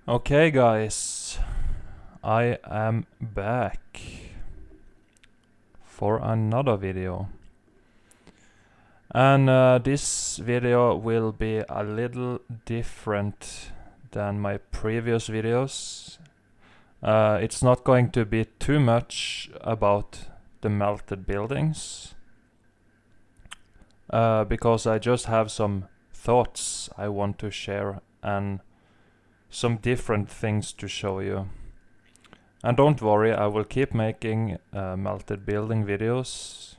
Okay, guys, I am back for another video. And this video will be a little different than my previous videos. It's not going to be too much about the melted buildings, because I just have some thoughts I want to share and some different things to show you. And don't worry, I will keep making melted building videos,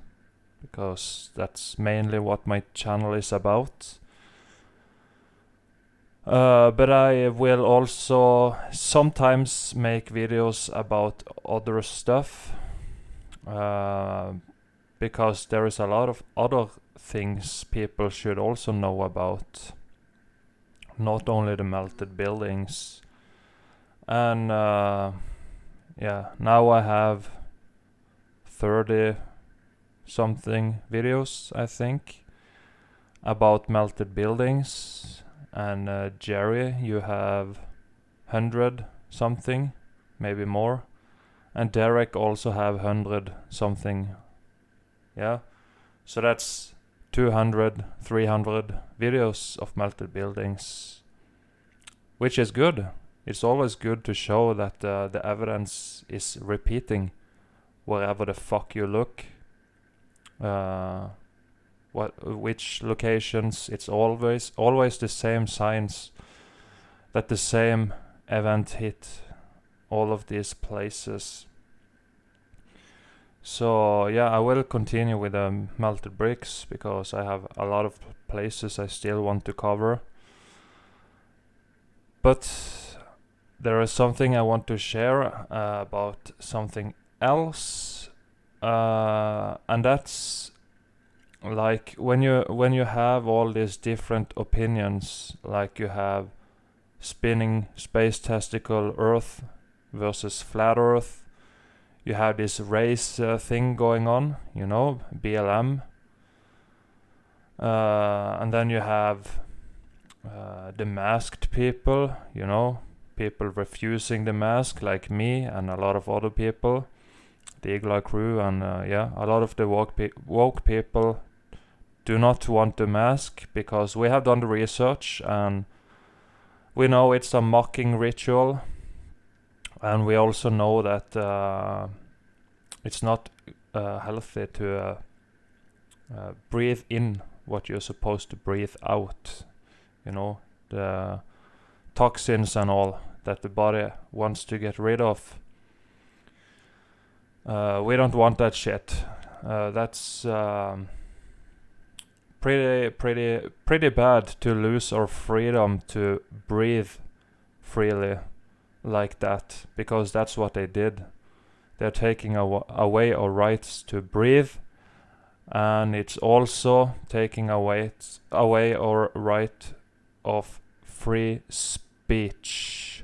because that's mainly what my channel is about. But I will also sometimes make videos about other stuff, because there is a lot of other things people should also know about, not only the melted buildings. And yeah, now I have 30 something videos, I think, about melted buildings. And Jerry, you have 100 something, maybe more. And Derek also have 100 something. Yeah, so that's 200, 300 videos of melted buildings, which is good. It's always good to show that the evidence is repeating wherever the fuck you look. Which locations, it's always the same signs that the same event hit all of these places. So yeah, I will continue with the melted bricks, because I have a lot of places I still want to cover. But there is something I want to share about something else, and that's like when you have all these different opinions, like you have spinning space testicle Earth versus flat Earth. You have this race thing going on, BLM. And then you have the masked people, people refusing the mask, like me and a lot of other people, the Igla crew, and a lot of the woke people do not want the mask, because we have done the research and we know it's a mocking ritual. And we also know that it's not healthy to breathe in what you're supposed to breathe out. The toxins and all that the body wants to get rid of. We don't want that shit. That's pretty bad to lose our freedom to breathe freely like that, because that's what they did. They're taking away our rights to breathe, and it's also taking away our right of free speech,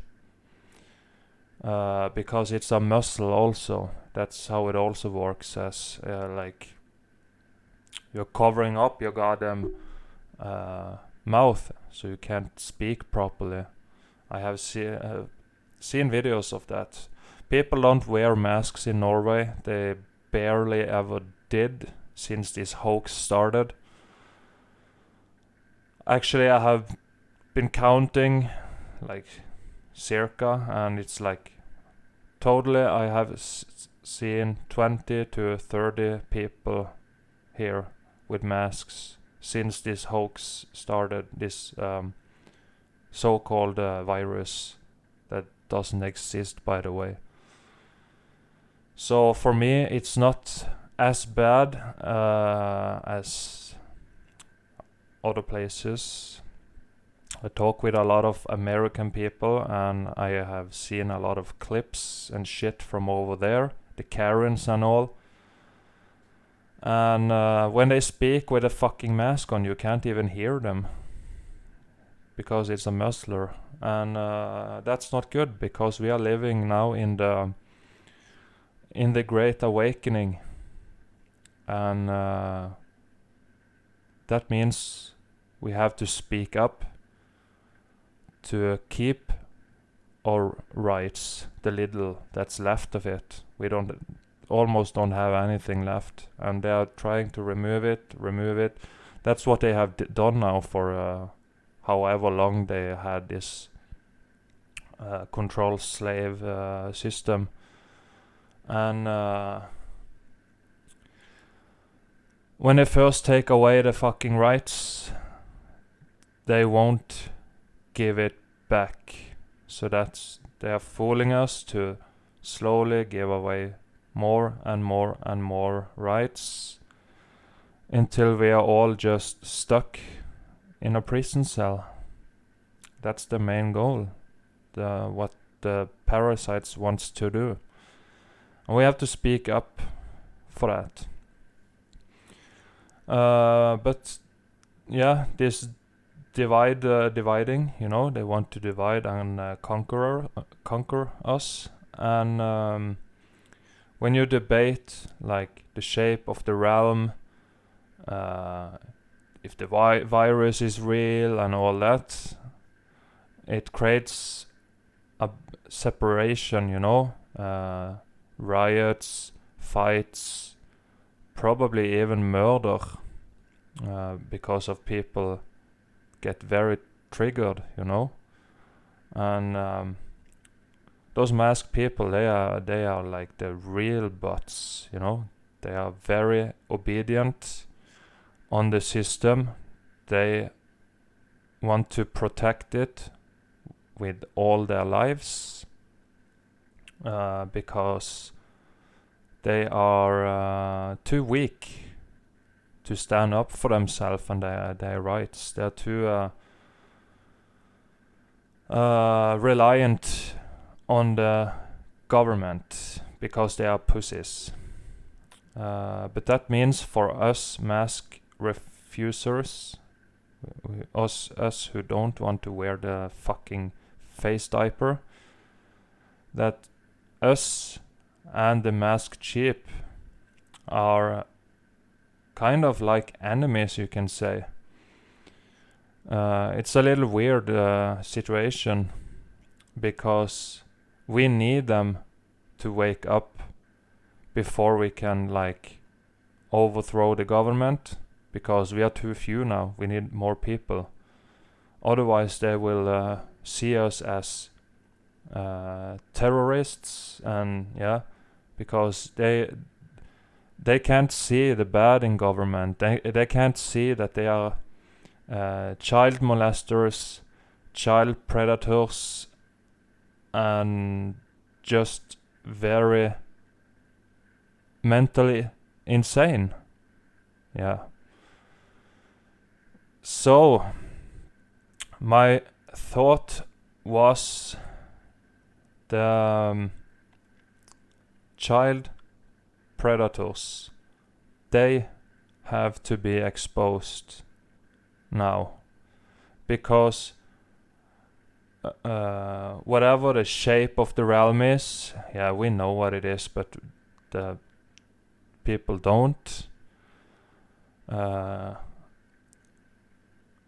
because it's a muscle also. That's how it also works, as like you're covering up your goddamn mouth so you can't speak properly. I have seen videos of that. People don't wear masks in Norway. They barely ever did since this hoax started. Actually, I have been counting, like, circa, and it's like totally I have seen 20 to 30 people here with masks since this hoax started, this so-called virus that doesn't exist, by the way. So for me, it's not as bad as other places. I talk with a lot of American people, and I have seen a lot of clips and shit from over there, the Karens and all. And when they speak with a fucking mask on, you can't even hear them, because it's a muzzler. And that's not good, because we are living now in the Great Awakening, and that means we have to speak up to keep our rights, the little that's left of it. We almost don't have anything left, and they are trying to remove it. That's what they have done now for however long they had this control slave system. And when they first take away the fucking rights, they won't give it back. So they are fooling us to slowly give away more and more and more rights until we are all just stuck in a prison cell. That's the main goal, what the parasites wants to do. And we have to speak up for that. But yeah, this dividing, they want to divide and conquer us. And when you debate like the shape of the realm, if the virus is real and all that, it creates a separation, riots, fights, probably even murder, because of people get very triggered, and those masked people, they are like the real bots, they are very obedient on the system. They want to protect it with all their lives, because they are too weak to stand up for themselves and their rights. They're too reliant on the government because they are pussies. But that means for us mask refusers, us who don't want to wear the fucking face diaper, that us and the masked sheep are kind of like enemies, you can say. It's a little weird situation, because we need them to wake up before we can overthrow the government, because we are too few now. We need more people. Otherwise they will see us as terrorists, and because they can't see the bad in government. They can't see that they are child molesters, child predators, and just very mentally insane. So my thought was the child predators, they have to be exposed now, because whatever the shape of the realm is, we know what it is, but the people don't.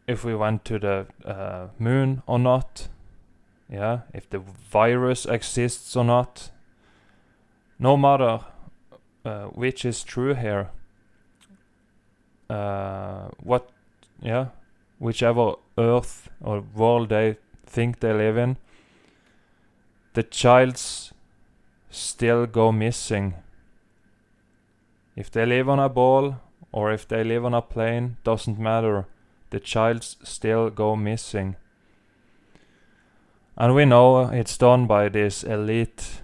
If we went to the moon or not, if the virus exists or not, no matter which is true here, whichever earth or world they think they live in, the childs still go missing. If they live on a ball or if they live on a plane, doesn't matter. The childs still go missing. And we know it's done by this elite,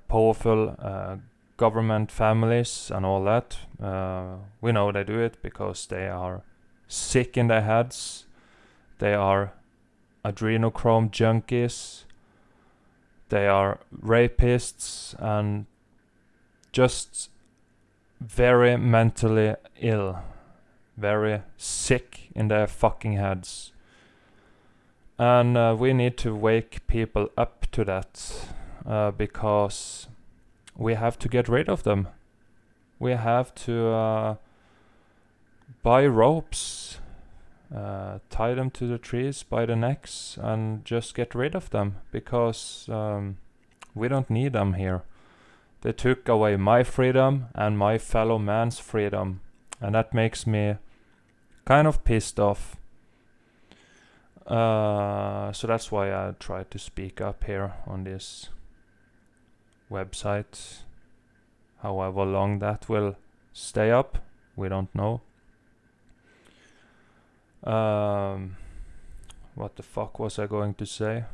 powerful government families and all that. We know they do it because they are sick in their heads. They are adrenochrome junkies. They are rapists and just very mentally ill, very sick in their fucking heads. And we need to wake people up to that, because we have to get rid of them. We have to buy ropes tie them to the trees by the necks and just get rid of them, because we don't need them here. They took away my freedom and my fellow man's freedom, and that makes me kind of pissed off. So that's why I try to speak up here on this website. However long that will stay up, we don't know. What the fuck was I going to say?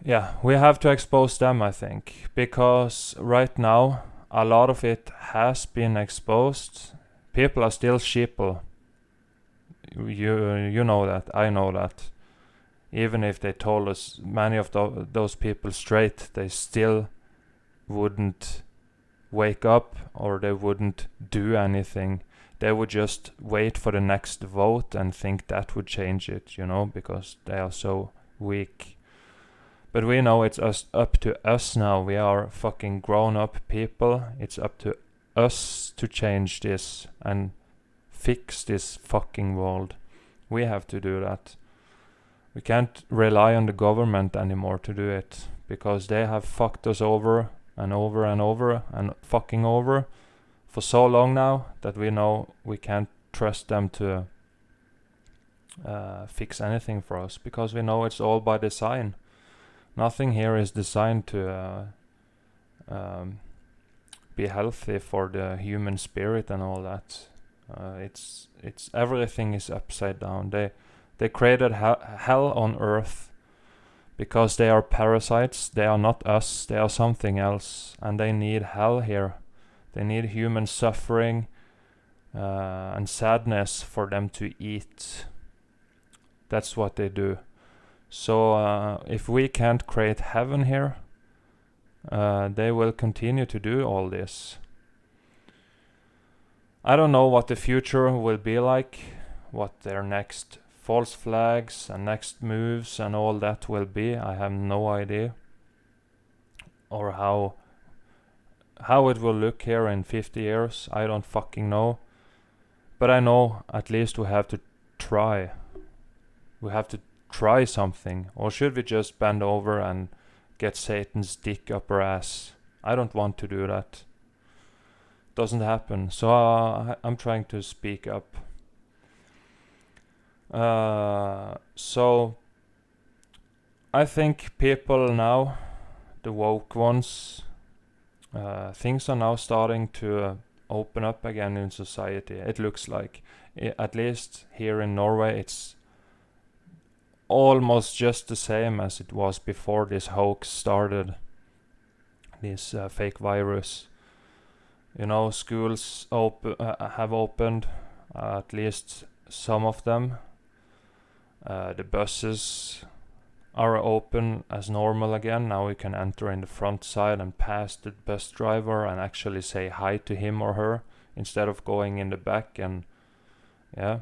Yeah, we have to expose them, I think, because right now a lot of it has been exposed. People are still sheeple. You know that, I know that. Even if they told us, many of those people straight, they still wouldn't wake up, or they wouldn't do anything. They would just wait for the next vote and think that would change it, because they are so weak. But we know it's up to us now. We are fucking grown-up people. It's up to us to change this and fix this fucking world. We have to do that. We can't rely on the government anymore to do it, because they have fucked us over and over and over and fucking over for so long now that we know we can't trust them to fix anything for us, because we know it's all by design. Nothing here is designed to be healthy for the human spirit and all that. It's everything is upside down. They created hell on earth because they are parasites. They are not us. They are something else, and they need hell here. They need human suffering and sadness for them to eat. That's what they do. So if we can't create heaven here, they will continue to do all this. I don't know what the future will be like, what their next false flags and next moves and all that will be. I have no idea. Or how it will look here in 50 years, I don't fucking know. But I know at least we have to try. We have to try something. Or should we just bend over and get Satan's dick up our ass? I don't want to do that. Doesn't happen. So I'm trying to speak up. So I think people now, the woke ones, things are now starting to open up again in society. It looks like, at least here in Norway, it's almost just the same as it was before this hoax started, this fake virus. Schools have opened, at least some of them. The buses are open as normal again. Now we can enter in the front side and pass the bus driver and actually say hi to him or her instead of going in the back. And yeah,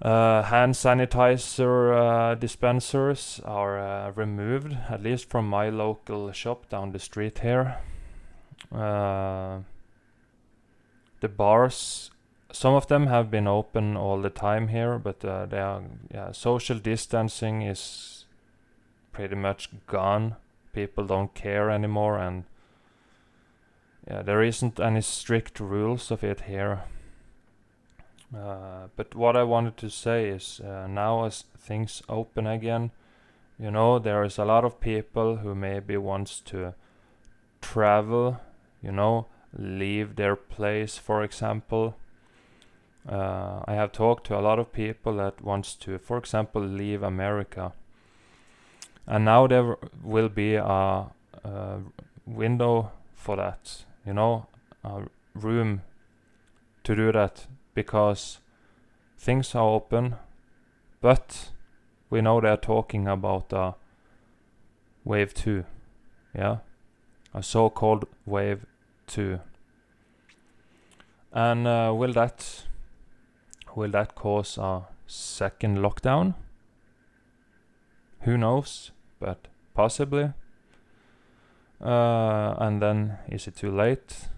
hand sanitizer dispensers are removed, at least from my local shop down the street here. The bars, some of them have been open all the time here, but they are, social distancing is pretty much gone. People don't care anymore, and there isn't any strict rules of it here. But what I wanted to say is, now as things open again, there is a lot of people who maybe wants to travel, leave their place, for example. I have talked to a lot of people that wants to, for example, leave America. And now there will be a window for that, a room to do that, because things are open, but we know they're talking about wave 2, a so-called wave 2. And will that cause a second lockdown? Who knows, but possibly. And then is it too late?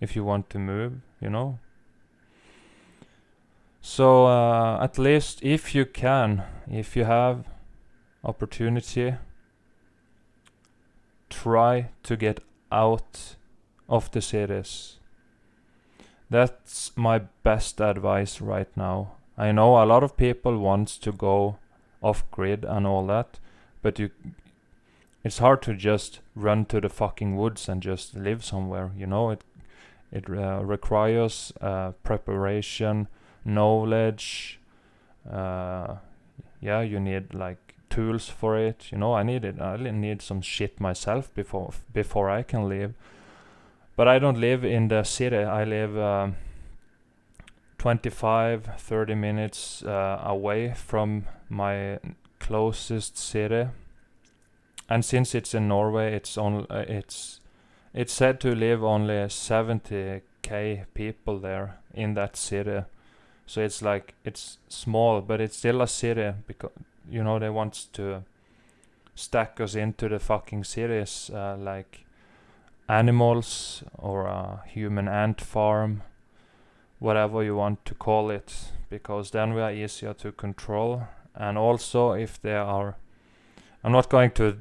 if you want to move, you know. So at least if you can, if you have opportunity, try to get out of the cities. That's my best advice right now. I know a lot of people wants to go off grid and all that, but it's hard to just run to the fucking woods and just live somewhere, you know. It requires preparation, knowledge. Yeah, you need like tools for it, you know. I need some shit myself before I can live. But I don't live in the city. I live 25-30 minutes away from my closest city. And since it's in Norway, it's said to live only 70k people there in that city. So it's like, it's small, but it's still a city, because, you know, they want to stack us into the fucking cities, like animals or a human ant farm, whatever you want to call it, because then we are easier to control. And also, if there are, I'm not going to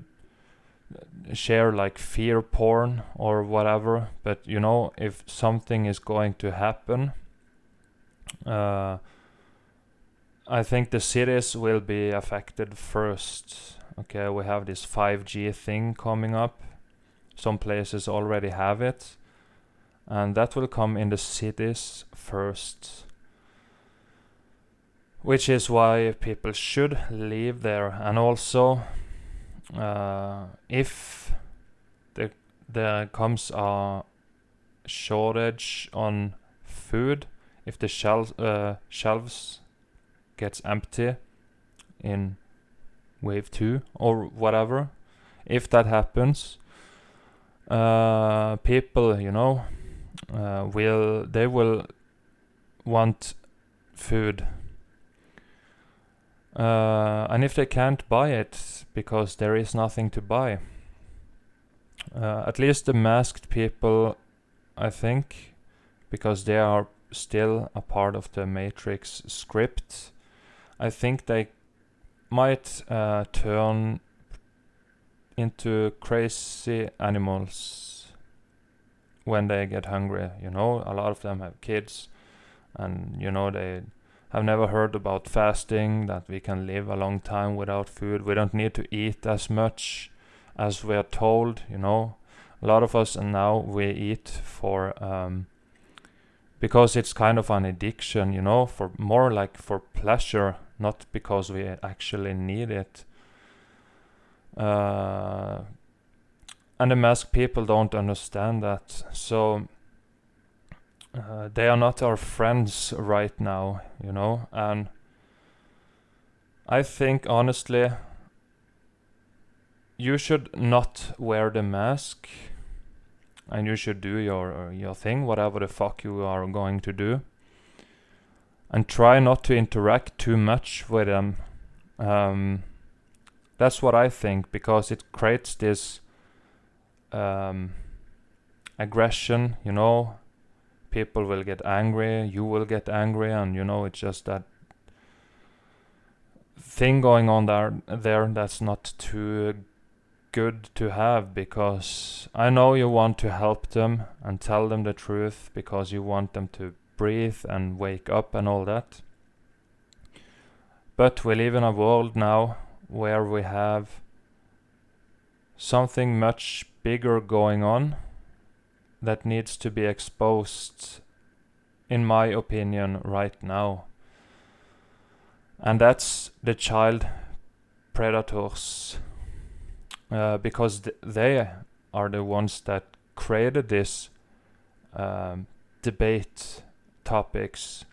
share like fear porn or whatever, but you know, if something is going to happen, I think the cities will be affected first. Okay, we have this 5G thing coming up. Some places already have it, and that will come in the cities first, which is why people should live there. And also, if there comes a shortage on food, if the shelves gets empty in wave 2 or whatever, if that happens, people, you know, will want food. And if they can't buy it because there is nothing to buy, at least the masked people, I think, because they are still a part of the Matrix script, I think they might turn into crazy animals when they get hungry. You know, a lot of them have kids, and you know, they have never heard about fasting, that we can live a long time without food. We don't need to eat as much as we are told, you know. A lot of us, and now we eat for because it's kind of an addiction, you know, for more like for pleasure, not because we actually need it. And the masked people don't understand that, so they are not our friends right now, you know. And I think honestly, you should not wear the mask, and you should do your thing, whatever the fuck you are going to do, and try not to interact too much with them. That's what I think, because it creates this aggression, you know. People will get angry, you will get angry, and you know, it's just that thing going on there that's not too good to have, because I know you want to help them and tell them the truth, because you want them to breathe and wake up and all that. But we live in a world now where we have something much bigger going on that needs to be exposed, in my opinion, right now. And that's the child predators. Because they are the ones that created this debate topics,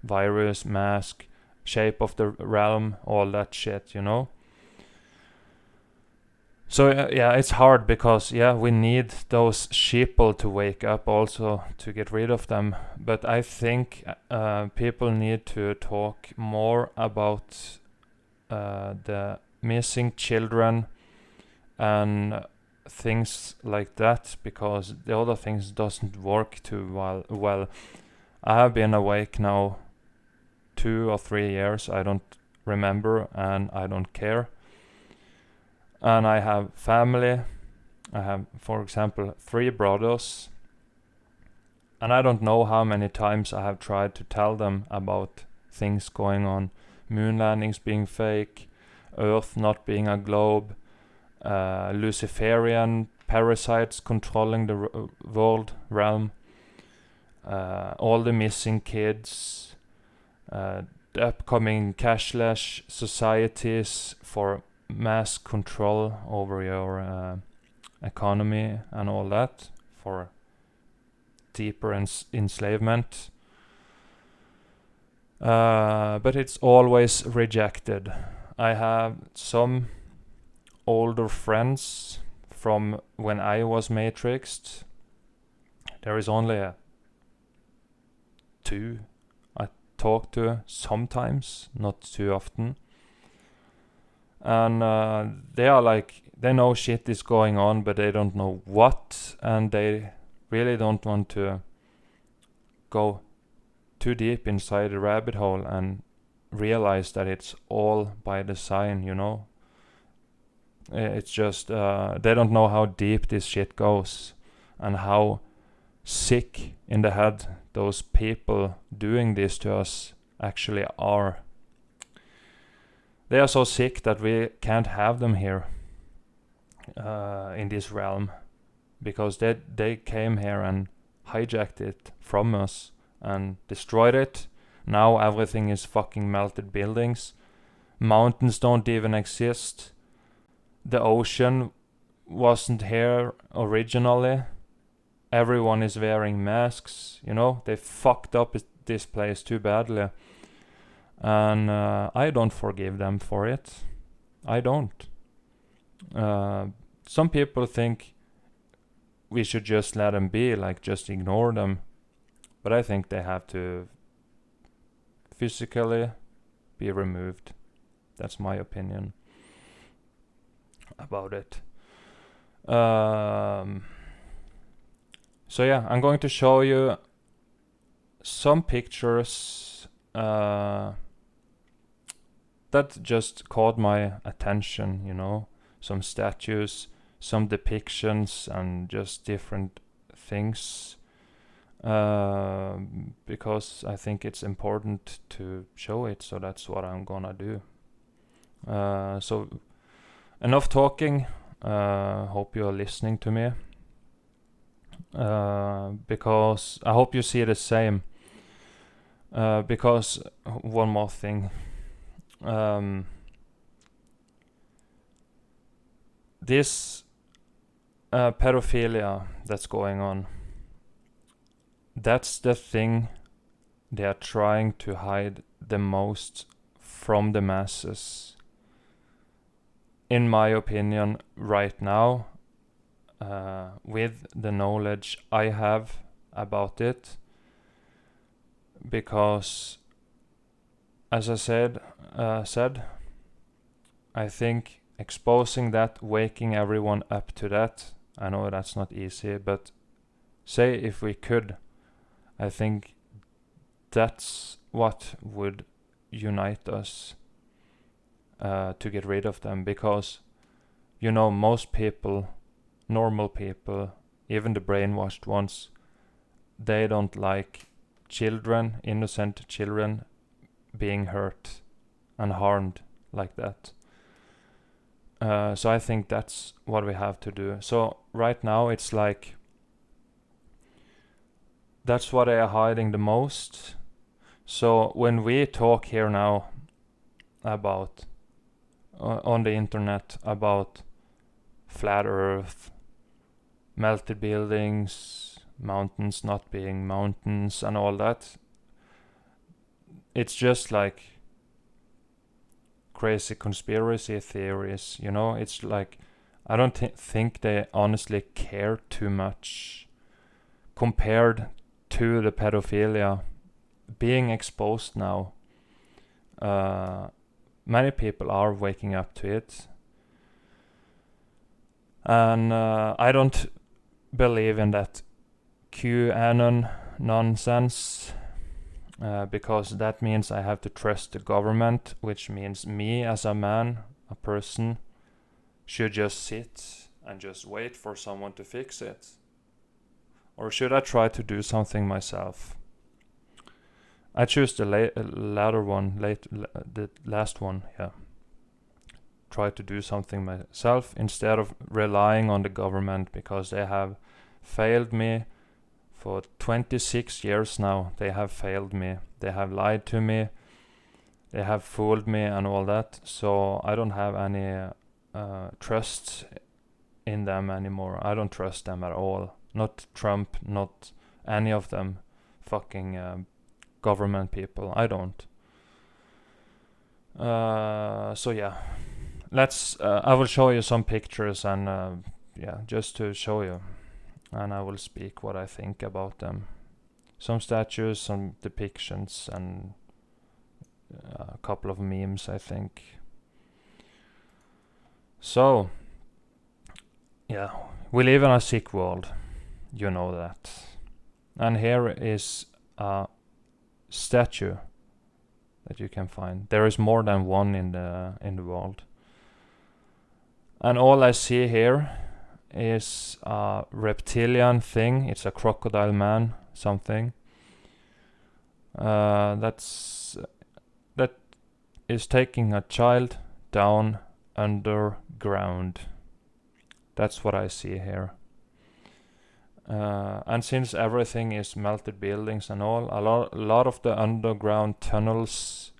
virus, mask, shape of the realm, all that shit, you know. So yeah, it's hard, because yeah, we need those sheeple to wake up also, to get rid of them. But I think people need to talk more about the missing children, and things like that, because the other things doesn't work too well. I have been awake now 2 or 3 years, I don't remember, and I don't care. And I have family. I have, for example, 3 brothers, and I don't know how many times I have tried to tell them about things going on. Moon landings being fake, Earth not being a globe, Luciferian parasites controlling the world realm, all the missing kids, the upcoming cashless societies for mass control over your economy and all that, for deeper enslavement. But it's always rejected. I have some older friends from when I was matrixed. There is only 2 I talk to sometimes, not too often. And they are like, they know shit is going on, but they don't know what, and they really don't want to go too deep inside the rabbit hole and realize that it's all by design, you know. It's just, they don't know how deep this shit goes, and how sick in the head those people doing this to us actually are. They are so sick that we can't have them here in this realm, because they came here and hijacked it from us and destroyed it. Now everything is fucking melted buildings. Mountains don't even exist. The ocean wasn't here originally. Everyone is wearing masks, you know. They fucked up this place too badly. And I don't forgive them for it. I don't. Some people think we should just let them be, like just ignore them. But I think they have to physically be removed. That's my opinion about it. So yeah, I'm going to show you some pictures that just caught my attention, you know. Some statues, some depictions, and just different things. Because I think it's important to show it, so that's what I'm gonna do. So enough talking. Hope you're listening to me. Because I hope you see the same. Because one more thing. This pedophilia that's going on, that's the thing they are trying to hide the most from the masses. In my opinion, right now, with the knowledge I have about it, because, as I said, I think exposing that, waking everyone up to that, I know that's not easy, but say if we could, I think that's what would unite us to get rid of them. Because, you know, most people, normal people, even the brainwashed ones, they don't like children, innocent children, being hurt and harmed like that. So I think that's what we have to do. So right now it's like, that's what they are hiding the most. So when we talk here now about, on the internet, about flat earth, melted buildings, mountains not being mountains and all that, it's just like crazy conspiracy theories, you know. It's like, I don't think they honestly care too much compared to the pedophilia being exposed now. Many people are waking up to it. And I don't believe in that QAnon nonsense, because that means I have to trust the government, which means me as a man, a person, should just sit and just wait for someone to fix it. Or should I try to do something myself? I choose the latter one, the last one, yeah. Try to do something myself instead of relying on the government, because they have failed me for 26 years now. They have failed me. They have lied to me. They have fooled me and all that. So I don't have any trust in them anymore. I don't trust them at all. Not Trump, not any of them fucking government people. I don't. So yeah. I will show you some pictures and yeah, just to show you. And I will speak what I think about them. Some statues, some depictions, and a couple of memes, I think. So, yeah, we live in a sick world. You know that. And here is a statue that you can find. There is more than one in the world. And all I see here is a reptilian thing. It's a crocodile man, something. That is taking a child down underground. That's what I see here. And since everything is melted buildings and all, a lot of the underground tunnels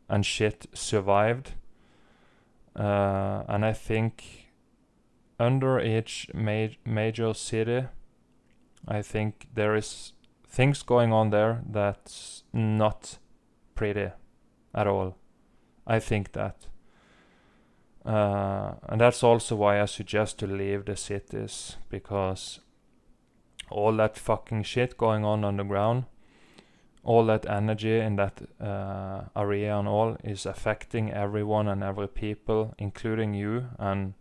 and shit survived. And I think under each major city, I think there is things going on there that's not pretty at all. I think that. And that's also why I suggest to leave the cities, because all that fucking shit going on underground, all that energy in that area and all is affecting everyone and every people, including you, and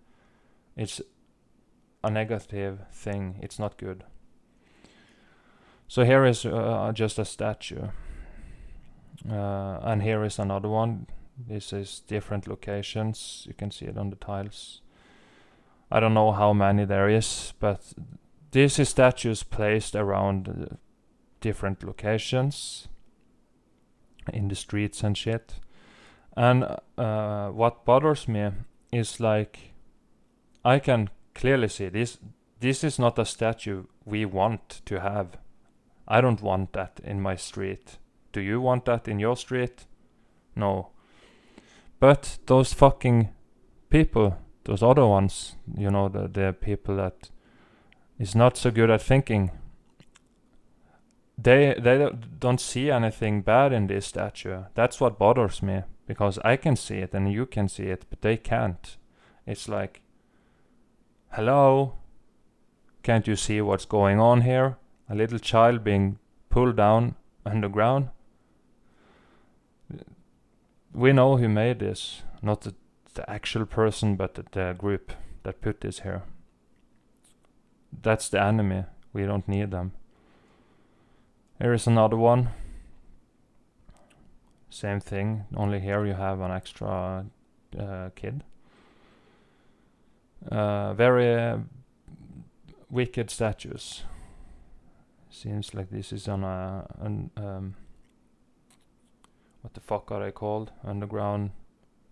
it's a negative thing. It's not good. So here is just a statue. And here is another one. This is different locations. You can see it on the tiles. I don't know how many there is, but this is statues placed around different locations in the streets and shit. And what bothers me is, like, I can clearly see this is not a statue we want to have. I don't want that in my street. Do you want that in your street? No. But those fucking people, those other ones, you know, the people that is not so good at thinking, they don't see anything bad in this statue. That's what bothers me, because I can see it and you can see it, but they can't. It's like, hello, can't you see what's going on here? A little child being pulled down underground. We know who made this, not the actual person, but the group that put this here. That's the enemy. We don't need them. Here is another one. Same thing, only here you have an extra kid. Very wicked statues. Seems like this is on what the fuck are they called? Underground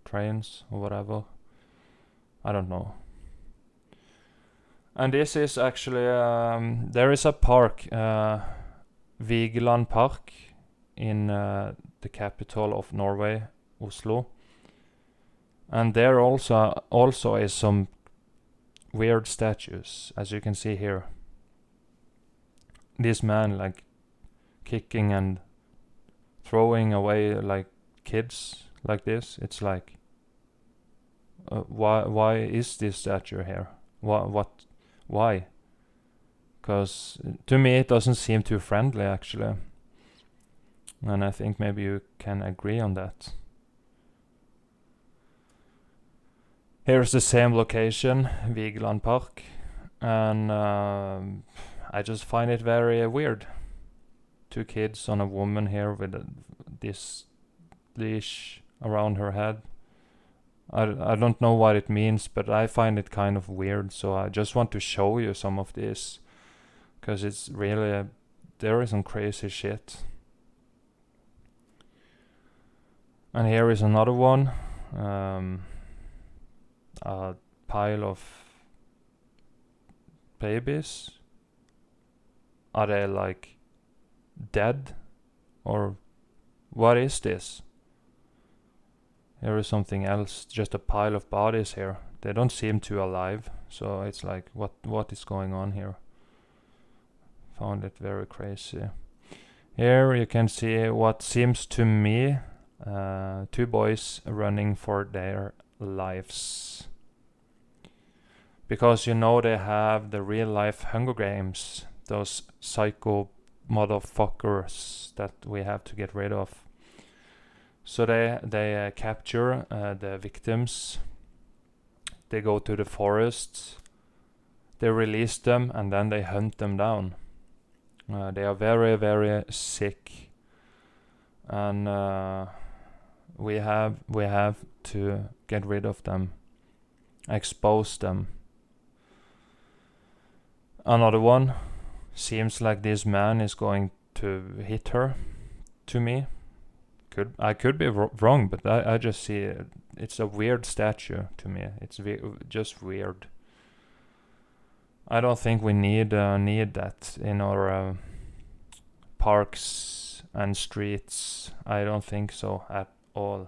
trains or whatever. I don't know. And this is actually, there is a park, Vigeland Park, in the capital of Norway, Oslo. And there also is some weird statues, as you can see here. This man, like, kicking and throwing away like kids like this. It's like, why is this statue here? Why? Because to me it doesn't seem too friendly, actually. And I think maybe you can agree on that. Here's the same location, Vigeland Park, and I just find it very weird. 2 kids on a woman here with this leash around her head. I don't know what it means, but I find it kind of weird, so I just want to show you some of this, because it's really, there is some crazy shit. And here is another one, a pile of babies. Are they like dead, or what is this? Here is something else, just a pile of bodies here. They don't seem too alive, so it's like, what is going on here? Found it very crazy. Here you can see what seems to me 2 boys running for their lives. Because you know they have the real life Hunger Games, those psycho motherfuckers that we have to get rid of. So they capture the victims, they go to the forest, they release them, and then they hunt them down. They are very, very sick, and we have to get rid of them, expose them. Another one, seems like this man is going to hit her, to me. I could be wrong, but I just see it's a weird statue to me. It's just weird. I don't think we need that in our parks and streets. I don't think so at all.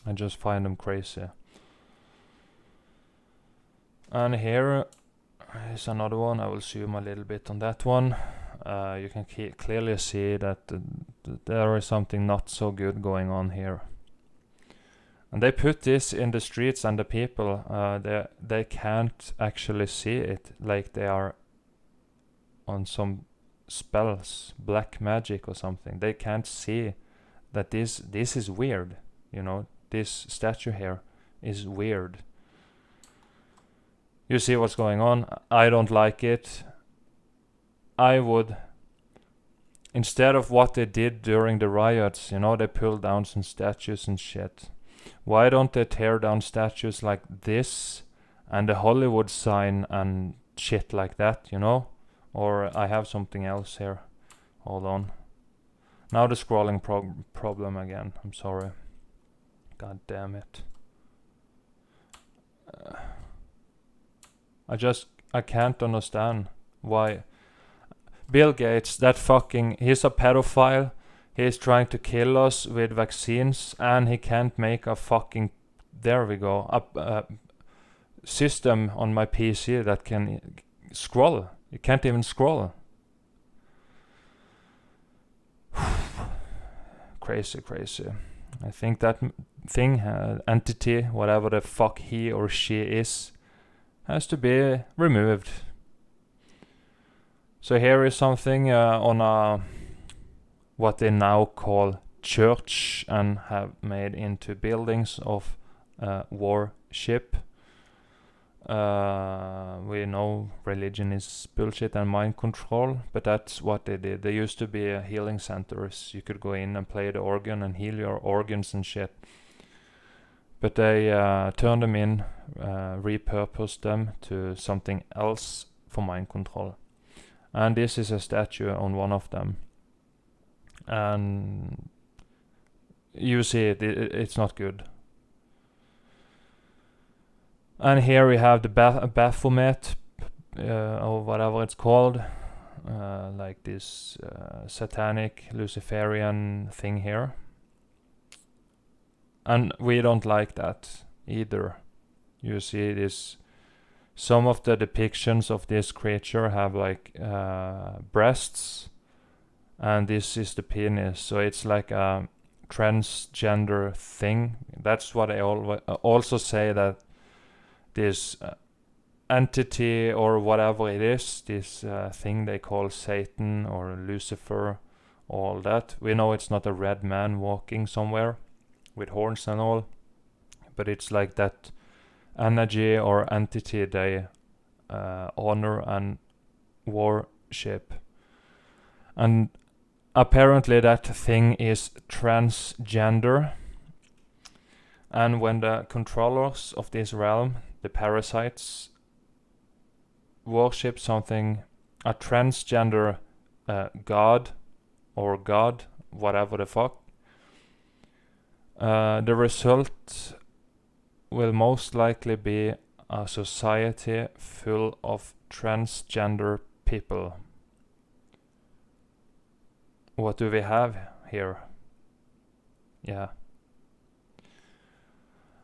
I just find them crazy. And here is another one. I will zoom a little bit on that one. You can clearly see that there is something not so good going on here. And they put this in the streets, and the people, they can't actually see it, like they are on some spells, black magic or something. They can't see that this is weird, you know. This statue here is weird. You see what's going on? I don't like it. I would, instead of what they did during the riots, you know, they pulled down some statues and shit. Why don't they tear down statues like this and the Hollywood sign and shit like that, you know? Or I have something else here. Hold on. Now the scrolling problem again. I'm sorry. God damn it. I can't understand why. Bill Gates, he's a pedophile. He's trying to kill us with vaccines, and he can't make a fucking, there we go, a system on my PC that can scroll. You can't even scroll. Crazy. I think that thing, entity, whatever the fuck he or she is, has to be removed. So here is something on a, what they now call church, and have made into buildings of worship. We know religion is bullshit and mind control, but that's what they did. They used to be healing centers. You could go in and play the organ and heal your organs and shit. But they turned them in, repurposed them to something else for mind control. And this is a statue on one of them. And you see it's not good. And here we have the Baphomet, or whatever it's called, like this satanic Luciferian thing here. And we don't like that either. You see this, some of the depictions of this creature have like breasts, and this is the penis, so it's like a transgender thing. That's what I also say, that this entity or whatever it is, this thing they call Satan or Lucifer, all that. We know it's not a red man walking somewhere with horns and all, but it's like that energy or entity they honor and worship. And apparently that thing is transgender. And when the controllers of this realm, the parasites, worship something, a transgender god, or god, whatever the fuck, the result will most likely be a society full of transgender people. What do we have here? Yeah.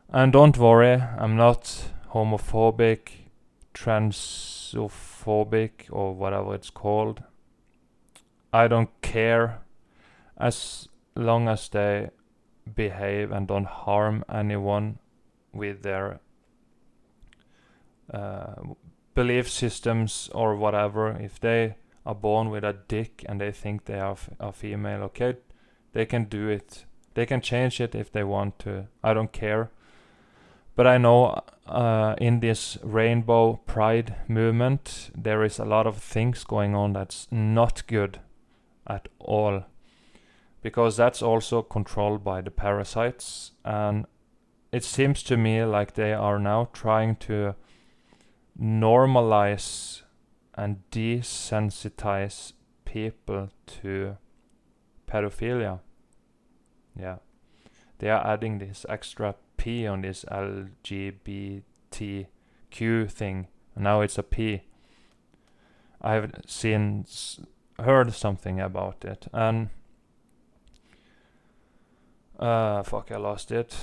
And don't worry, I'm not homophobic, transphobic, or whatever it's called. I don't care as long as they behave and don't harm anyone with their belief systems or whatever. If they are born with a dick and they think they are a female, okay, they can do it. They can change it if they want to. I don't care. But I know in this rainbow pride movement, there is a lot of things going on that's not good at all. Because that's also controlled by the parasites. And it seems to me like they are now trying to normalize and desensitize people to pedophilia. Yeah. They are adding this extra P on this LGBTQ thing. And now it's a P. I've heard something about it. And fuck, I lost it.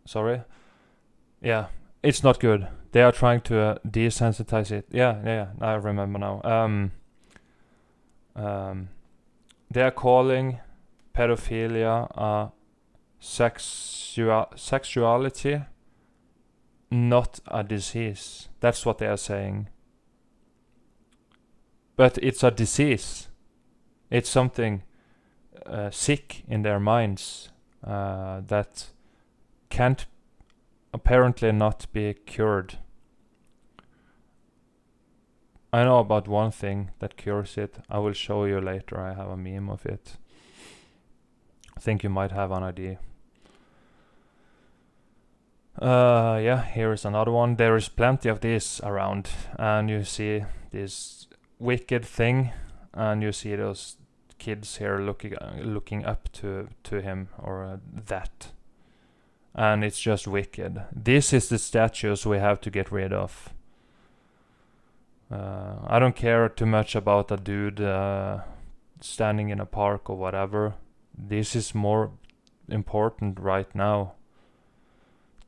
Sorry. Yeah, it's not good. They are trying to desensitize it. Yeah, I remember now. They are calling pedophilia a sexuality, not a disease. That's what they are saying. But it's a disease. It's something sick in their minds that can't apparently not be cured. I know about one thing that cures it. I will show you later. I have a meme of it. I think you might have an idea. Yeah, here is another one. There is plenty of this around. And you see this wicked thing. And you see those kids here looking up to him or that. And it's just wicked. This is the statues we have to get rid of. I don't care too much about a dude standing in a park or whatever. This is more important right now.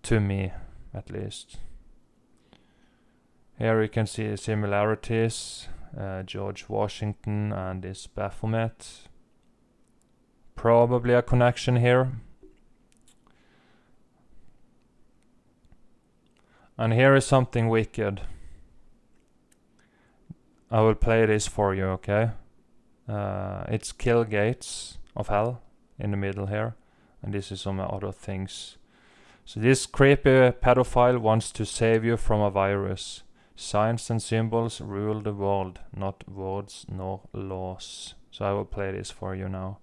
To me, at least. Here you can see similarities. George Washington and this Baphomet. Probably a connection here. And here is something wicked. I will play this for you, okay? It's Kill Gates of Hell in the middle here. And this is some other things. So this creepy pedophile wants to save you from a virus. Signs and symbols rule the world, not words nor laws. So I will play this for you now.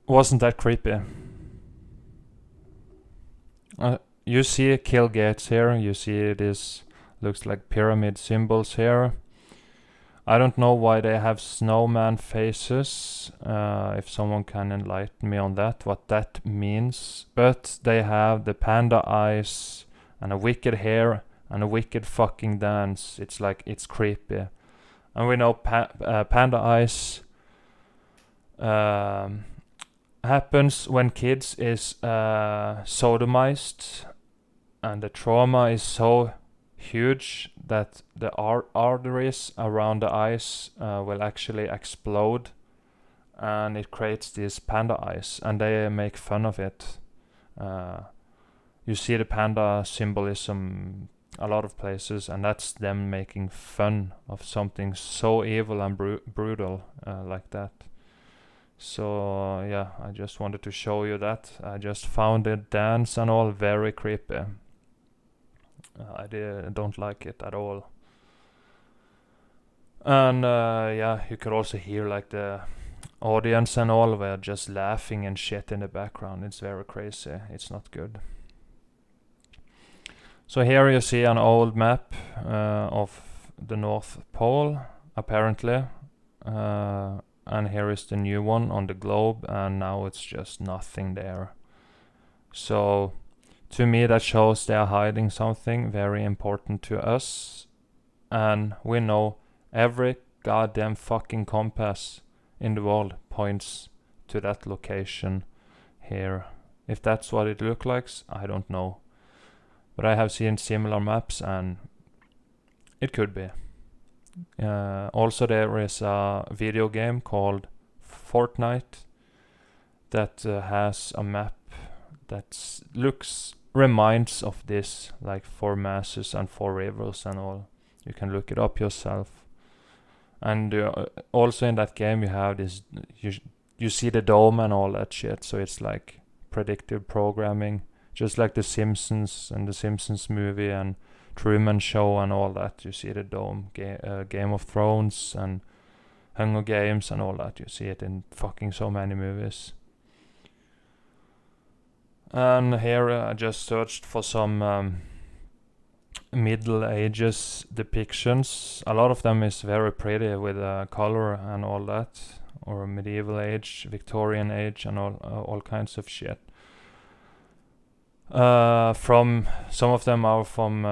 Wasn't that creepy? You see Kill Gates here. You see this looks like pyramid symbols here. I don't know why they have snowman faces. If someone can enlighten me on that, what that means. But they have the panda eyes and a wicked hair and a wicked fucking dance. It's like, it's creepy. And we know panda eyes happens when kids is sodomized, and the trauma is so huge that the arteries around the eyes will actually explode, and it creates these panda eyes, and they make fun of it. You see the panda symbolism a lot of places, and that's them making fun of something so evil and brutal like that. So yeah, I just wanted to show you that. I just found the dance and all very creepy. I don't like it at all. And yeah, you could also hear like the audience and all were just laughing and shit in the background. It's very crazy. It's not good. So here you see an old map of the North Pole, apparently. And here is the new one on the globe, and now it's just nothing there. So to me that shows they are hiding something very important to us. And we know every goddamn fucking compass in the world points to that location here. If that's what it looks like, I don't know. But I have seen similar maps, and it could be. Also there is a video game called Fortnite that has a map that reminds of this, like 4 masses and 4 rivers and all. You can look it up yourself. And also in that game you have this, you see the dome and all that shit, so it's like predictive programming, just like The Simpsons and The Simpsons movie and Truman Show and all that. You see the dome, Game of Thrones and Hunger Games and all that. You see it in fucking so many movies. And here I just searched for some Middle Ages depictions. A lot of them is very pretty with color and all that, or medieval age, Victorian age, and all kinds of shit. From some of them are from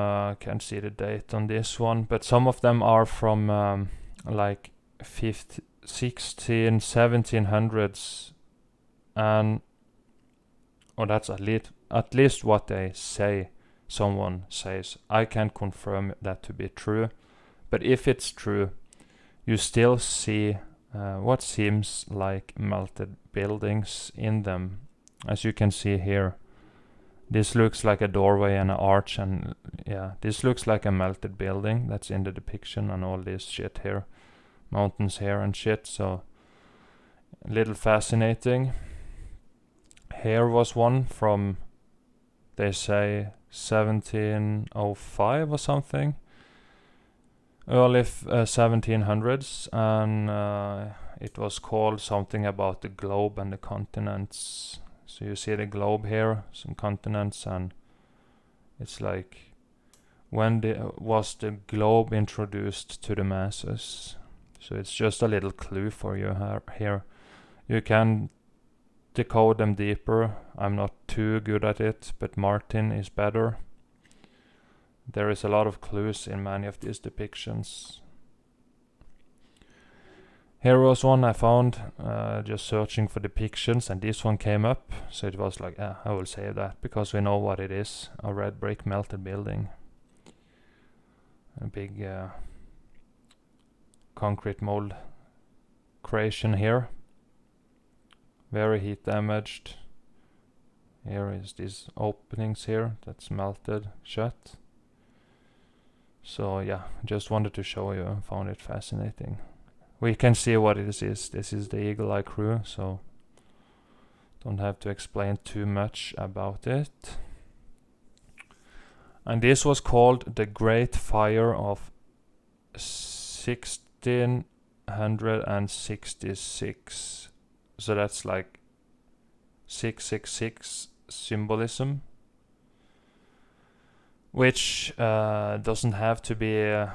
can't see the date on this one, but some of them are from like 1700s, and that's at least what they say. Someone says. I can't confirm that to be true, but if it's true, you still see what seems like melted buildings in them, as you can see here. This looks like a doorway and an arch, and yeah, this looks like a melted building that's in the depiction, and all this shit here. Mountains here and shit, so a little fascinating. Here was one from, they say, 1705 or something. Early 1700s, and it was called something about the globe and the continents. So you see the globe here, some continents, and it's like, when was the globe introduced to the masses? So it's just a little clue for you here. You can decode them deeper. I'm not too good at it, but Martin is better. There is a lot of clues in many of these depictions. Here was one I found, just searching for depictions, and this one came up, so it was like, I will save that, because we know what it is, a red brick melted building. A big concrete mold creation here. Very heat damaged. Here is these openings here that's melted shut. So yeah, just wanted to show you and found it fascinating. We can see what it is. This is the Eagle Eye crew, so don't have to explain too much about it. And this was called the Great Fire of 1666. So that's like 666 symbolism, which doesn't have to be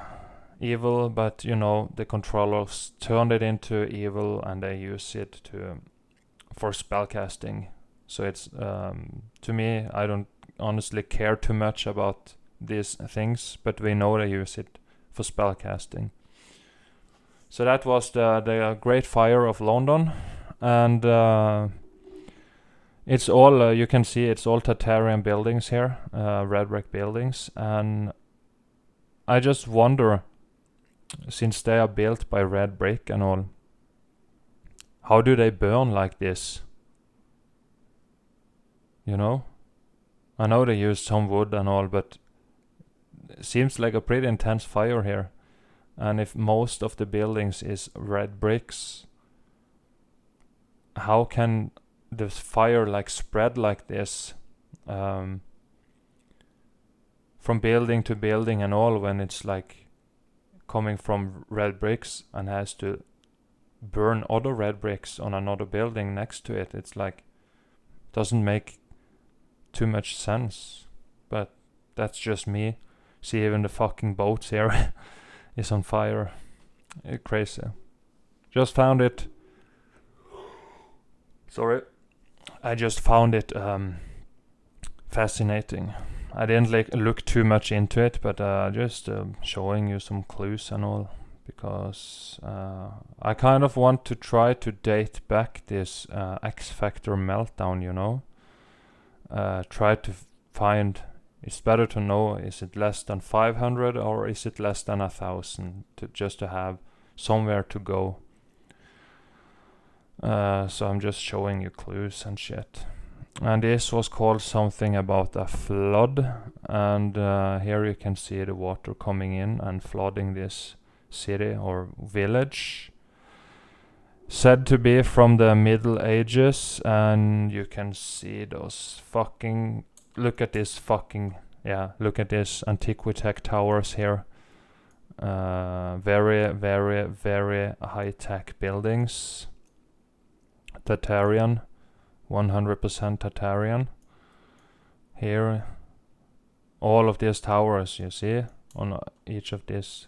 evil, but you know, the controllers turned it into evil and they use it for spellcasting. So it's to me, I don't honestly care too much about these things, but we know they use it for spellcasting. So that was the Great Fire of London, and it's all you can see. It's all Tartarian buildings here, red brick buildings, and I just wonder, since they are built by red brick and all, how do they burn like this? You know? I know they use some wood and all, but it seems like a pretty intense fire here. And if most of the buildings is red bricks, how can the fire like spread like this from building to building and all, when it's like coming from red bricks and has to burn other red bricks on another building next to it? It's like, doesn't make too much sense. But that's just me. See, even the fucking boats here is on fire. Crazy. Just found it. Sorry. I just found it fascinating. I didn't look too much into it, but just showing you some clues and all, because I kind of want to try to date back this X Factor meltdown, you know. Try to find, it's better to know, is it less than 500 or is it less than 1,000, just to have somewhere to go. So I'm just showing you clues and shit. And this was called something about a flood, and here you can see the water coming in and flooding this city or village, said to be from the Middle Ages. And you can see those fucking, look at this Antiquitech towers here. Very, very, very high-tech buildings. Tartarian, 100% Tartarian. Here, all of these towers, you see, on each of these.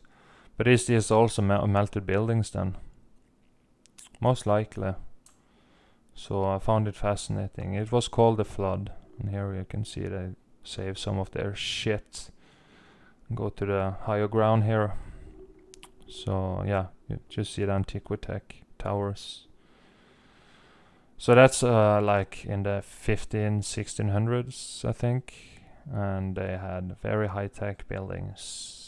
But is this also melted buildings then? Most likely. So I found it fascinating. It was called the flood. And here you can see they save some of their shit. Go to the higher ground here. So yeah, you just see the Antiquitech towers. So that's like in the 1600s, I think. And they had very high-tech buildings.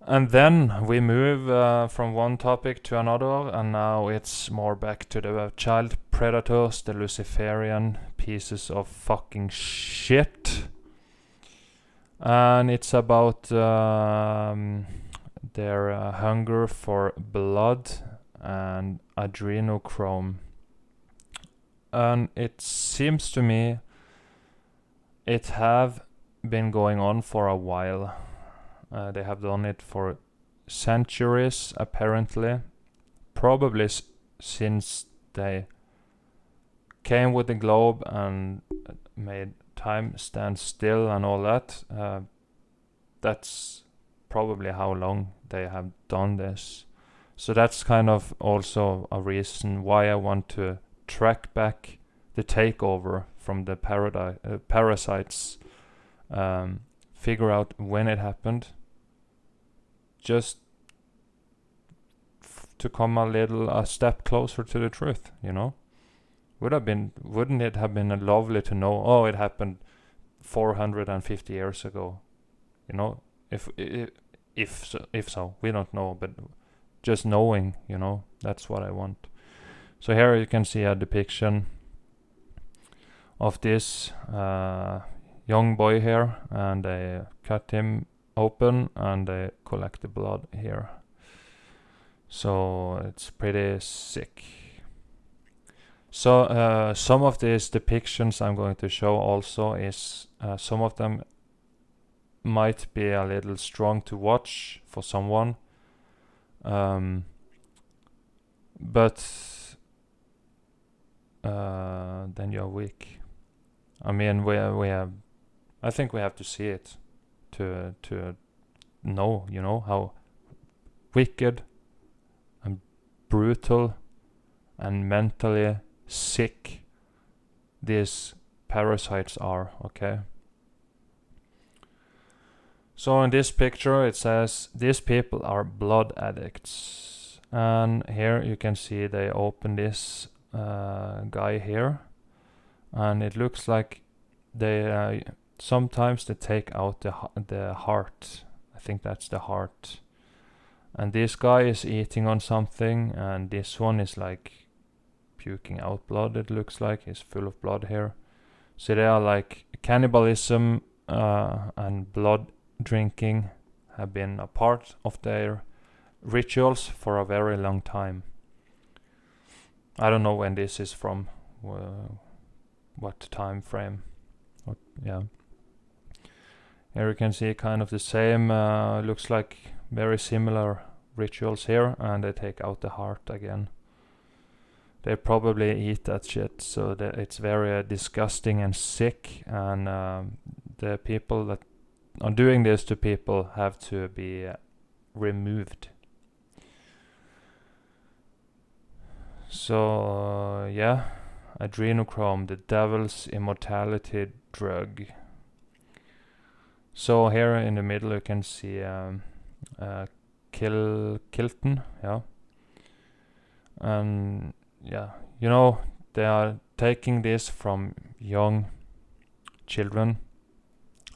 And then we move from one topic to another, and now it's more back to the child predators, the Luciferian pieces of fucking shit. And it's about their hunger for blood and adrenochrome. And it seems to me it have been going on for a while. They have done it for centuries, apparently. Probably since they came with the globe and made time stand still and all that. That's probably how long they have done this. So that's kind of also a reason why I want to track back the takeover from the parasites. Figure out when it happened, just to come a step closer to the truth, you know. Wouldn't it have been lovely to know, oh, it happened 450 years ago, you know? If so, we don't know, but just knowing, you know, that's what I want. So here you can see a depiction of this young boy here, and they cut him open and they collect the blood here. So it's pretty sick. So some of these depictions I'm going to show also is some of them might be a little strong to watch for someone, but then you're weak. I mean, I think we have to see it to know, you know, how wicked and brutal and mentally sick these parasites are, okay? So in this picture it says, these people are blood addicts. And here you can see they open this guy here. And it looks like they sometimes they take out the heart. I think that's the heart. And this guy is eating on something, and this one is like puking out blood, it looks like. He's full of blood here. So they are like cannibalism and blood drinking have been a part of their rituals for a very long time. I don't know when this is from, what time frame. Yeah. Here you can see kind of the same, looks like very similar rituals here, and they take out the heart again. They probably eat that shit, so that it's very disgusting and sick, and the people that are doing this to people have to be removed. So yeah, adrenochrome, the devil's immortality drug. So here in the middle you can see Kilton, yeah. And yeah, you know, they are taking this from young children,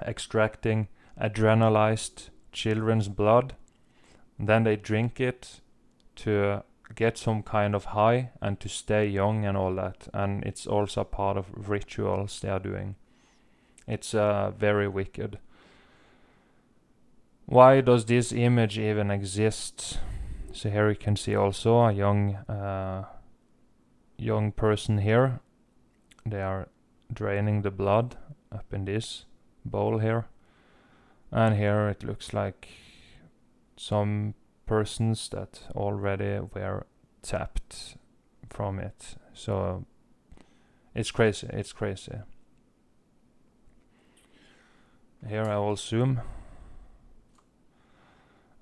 extracting adrenalized children's blood, and then they drink it to get some kind of high and to stay young and all that. And it's also part of rituals they are doing. It's very wicked. Why does this image even exist? So here you can see also a young person here. They are draining the blood up in this bowl here. And here it looks like some persons that already were tapped from it. So it's crazy, it's crazy. Here I will zoom.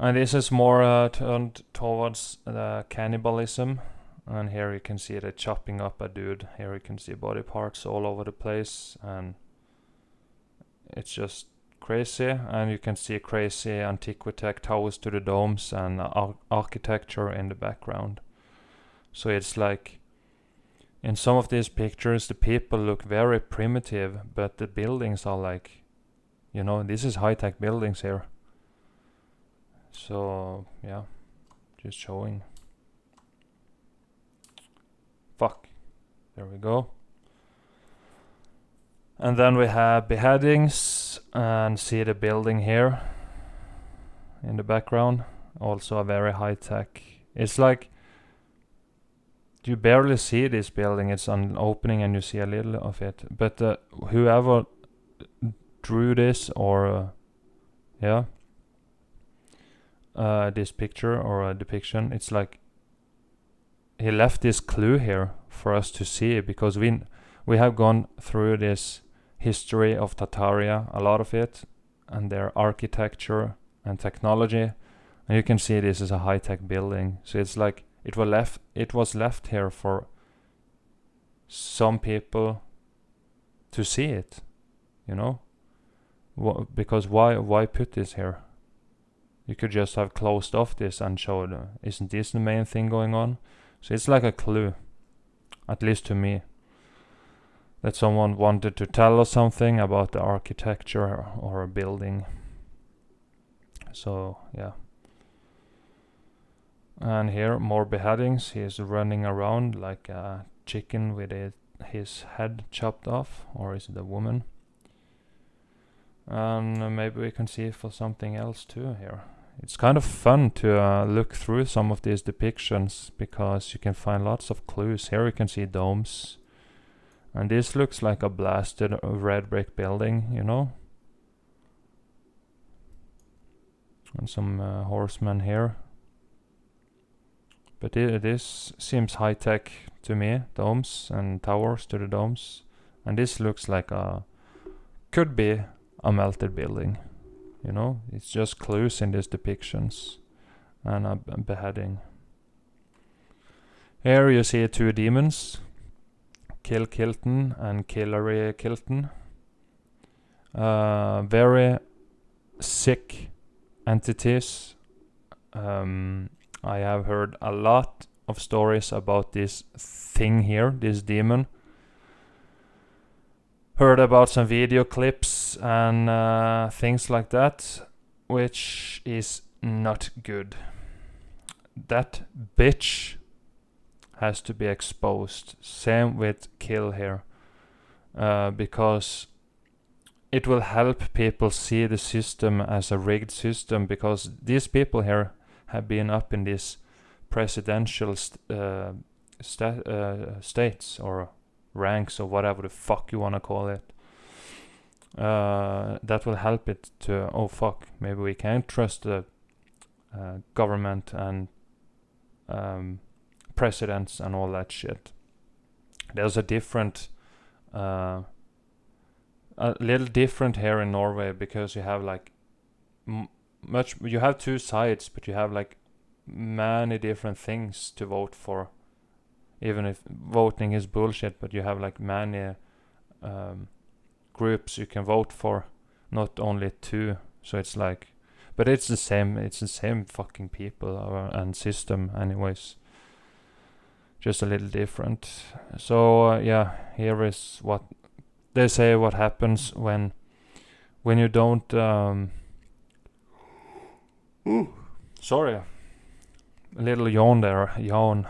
And this is more turned towards cannibalism. And here you can see they chopping up a dude. Here you can see body parts all over the place. And it's just crazy. And you can see crazy Antiquitech towers to the domes and architecture in the background. So it's like, in some of these pictures the people look very primitive, but the buildings are like, you know, this is high-tech buildings here. So yeah, just showing. Fuck. There we go. And then we have beheadings, and see the building here in the background. Also a very high-tech. It's like you barely see this building. It's an opening and you see a little of it. But whoever drew this, or yeah, this picture or a depiction, it's like he left this clue here for us to see, because we have gone through this history of Tartaria, a lot of it, and their architecture and technology, and you can see this is a high-tech building. So it's like it was left here for some people to see it, you know. Because why put this here? You could just have closed off this and showed, isn't this the main thing going on? So it's like a clue, at least to me, that someone wanted to tell us something about the architecture or a building. So yeah. And here more beheadings. He is running around like a chicken with his head chopped off, or is it a woman? And maybe we can see for something else too here. It's kind of fun to look through some of these depictions, because you can find lots of clues. Here you can see domes. And this looks like a blasted red brick building, you know. And some horsemen here. But this seems high-tech to me. Domes and towers to the domes. And this looks like could be a melted building. You know, it's just clues in these depictions. And a beheading. Here you see two demons. Kill Kilton and Killary Kilton. Very sick entities. I have heard a lot of stories about this thing here, this demon. heard about some video clips and things like that, which is not good. That bitch has to be exposed. Same with Kill here. Because it will help people see the system as a rigged system, because these people here have been up in these presidential states or ranks or whatever the fuck you want to call it. That will help it to, oh fuck, maybe we can't trust the government and presidents and all that shit. There's a different, a little different here in Norway, because you have like you have two sides, but you have like many different things to vote for. Even if voting is bullshit, but you have like many groups you can vote for, not only two. So it's like, but it's the same fucking people and system anyways, just a little different. So yeah, here is what they say, what happens when you don't sorry, a little yawn there, yawn,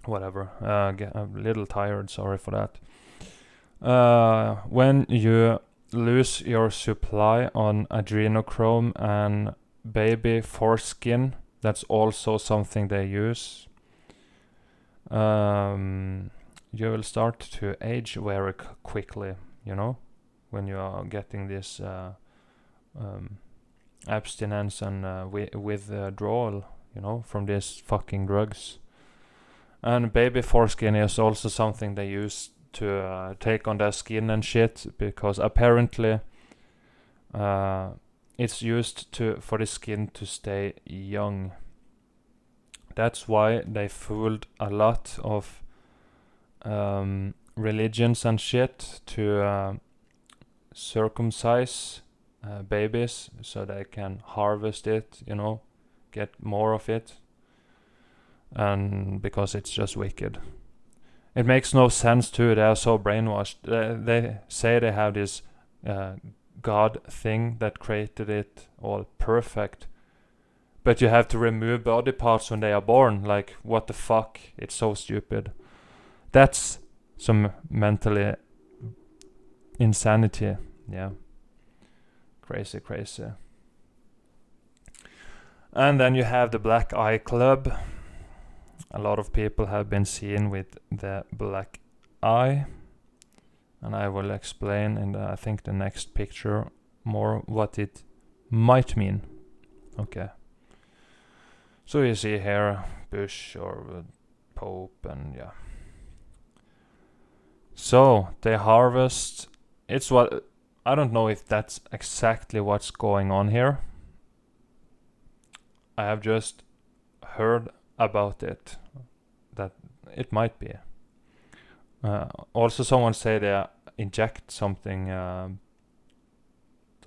whatever, get a little tired, sorry for that. When you lose your supply on adrenochrome and baby foreskin, that's also something they use. You will start to age very quickly, you know, when you are getting this abstinence and withdrawal, you know, from these fucking drugs. And baby foreskin is also something they use to take on their skin and shit, because apparently it's used for the skin to stay young. That's why they fooled a lot of religions and shit to circumcise babies so they can harvest it, you know, get more of it, and because it's just wicked. It makes no sense too. They are so brainwashed. They say they have this God thing that created it all perfect, but you have to remove body parts when they are born. Like, what the fuck? It's so stupid. That's some mentally insanity. Yeah. Crazy, crazy. And then you have the Black Eye Club. A lot of people have been seen with the black eye, and I will explain in I think the next picture more what it might mean. Okay. So you see here Bush or Pope, and yeah. So they harvest. It's what, I don't know if that's exactly what's going on here. I have just heard about it, that it might be. Also, someone say they inject something,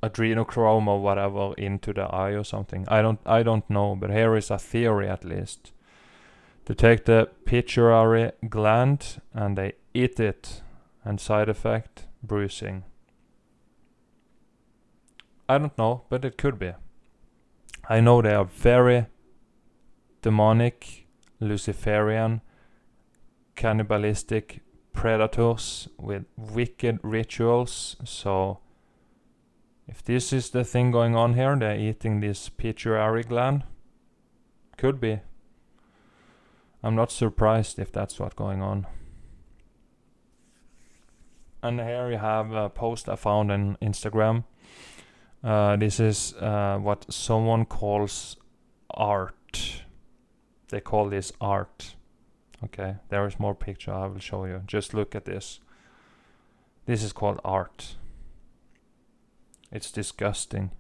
adrenochrome or whatever, into the eye or something. I don't know, but here is a theory at least. They take the pituitary gland and they eat it, and side effect, bruising. I don't know, but it could be. I know they are very demonic, Luciferian, cannibalistic predators with wicked rituals. So if this is the thing going on here, they're eating this pituitary gland. Could be. I'm not surprised if that's what's going on. And here you have a post I found on Instagram. This is what someone calls art. They call this art. Okay, there is more picture I will show you. Just look at this. This is called art. It's disgusting.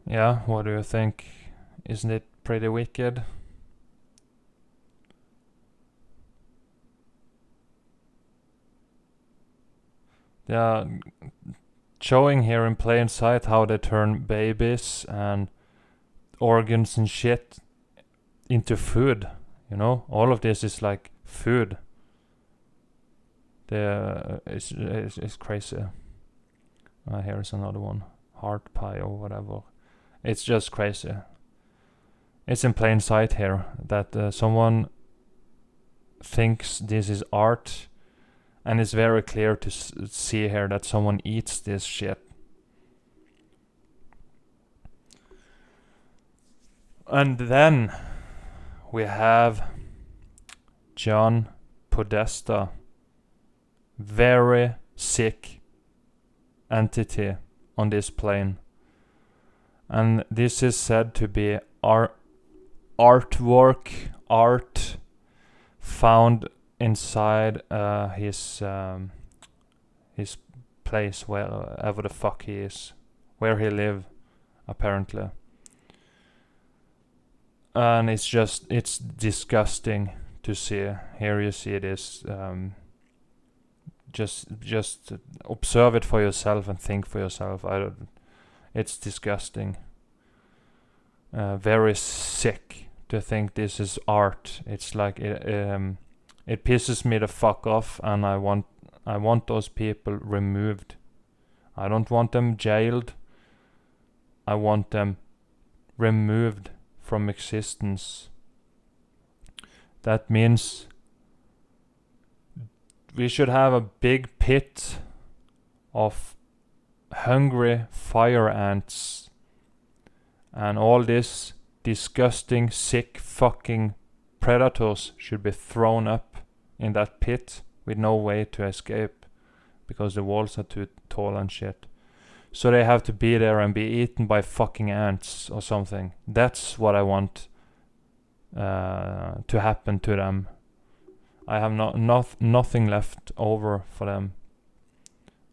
Yeah, what do you think? Isn't it pretty wicked. They are showing here in plain sight how they turn babies and organs and shit into food. You know, all of this is like food. It's crazy. Here's another one. Heart pie or whatever. It's just crazy. It's in plain sight here that someone thinks this is art, and it's very clear to see here that someone eats this shit. And then we have John Podesta. Very sick entity on this plane. And this is said to be art found inside his place, wherever the fuck he is, where he live, apparently. And it's disgusting to see. Here you see this. Just observe it for yourself and think for yourself. It's disgusting. Very sick to think this is art. It's like it pisses me the fuck off, and I want those people removed. I don't want them jailed. I want them removed from existence. That means we should have a big pit of hungry fire ants, and all this disgusting, sick fucking predators should be thrown up in that pit with no way to escape because the walls are too tall and shit. So they have to be there and be eaten by fucking ants or something. That's what I want to happen to them. I have nothing left over for them.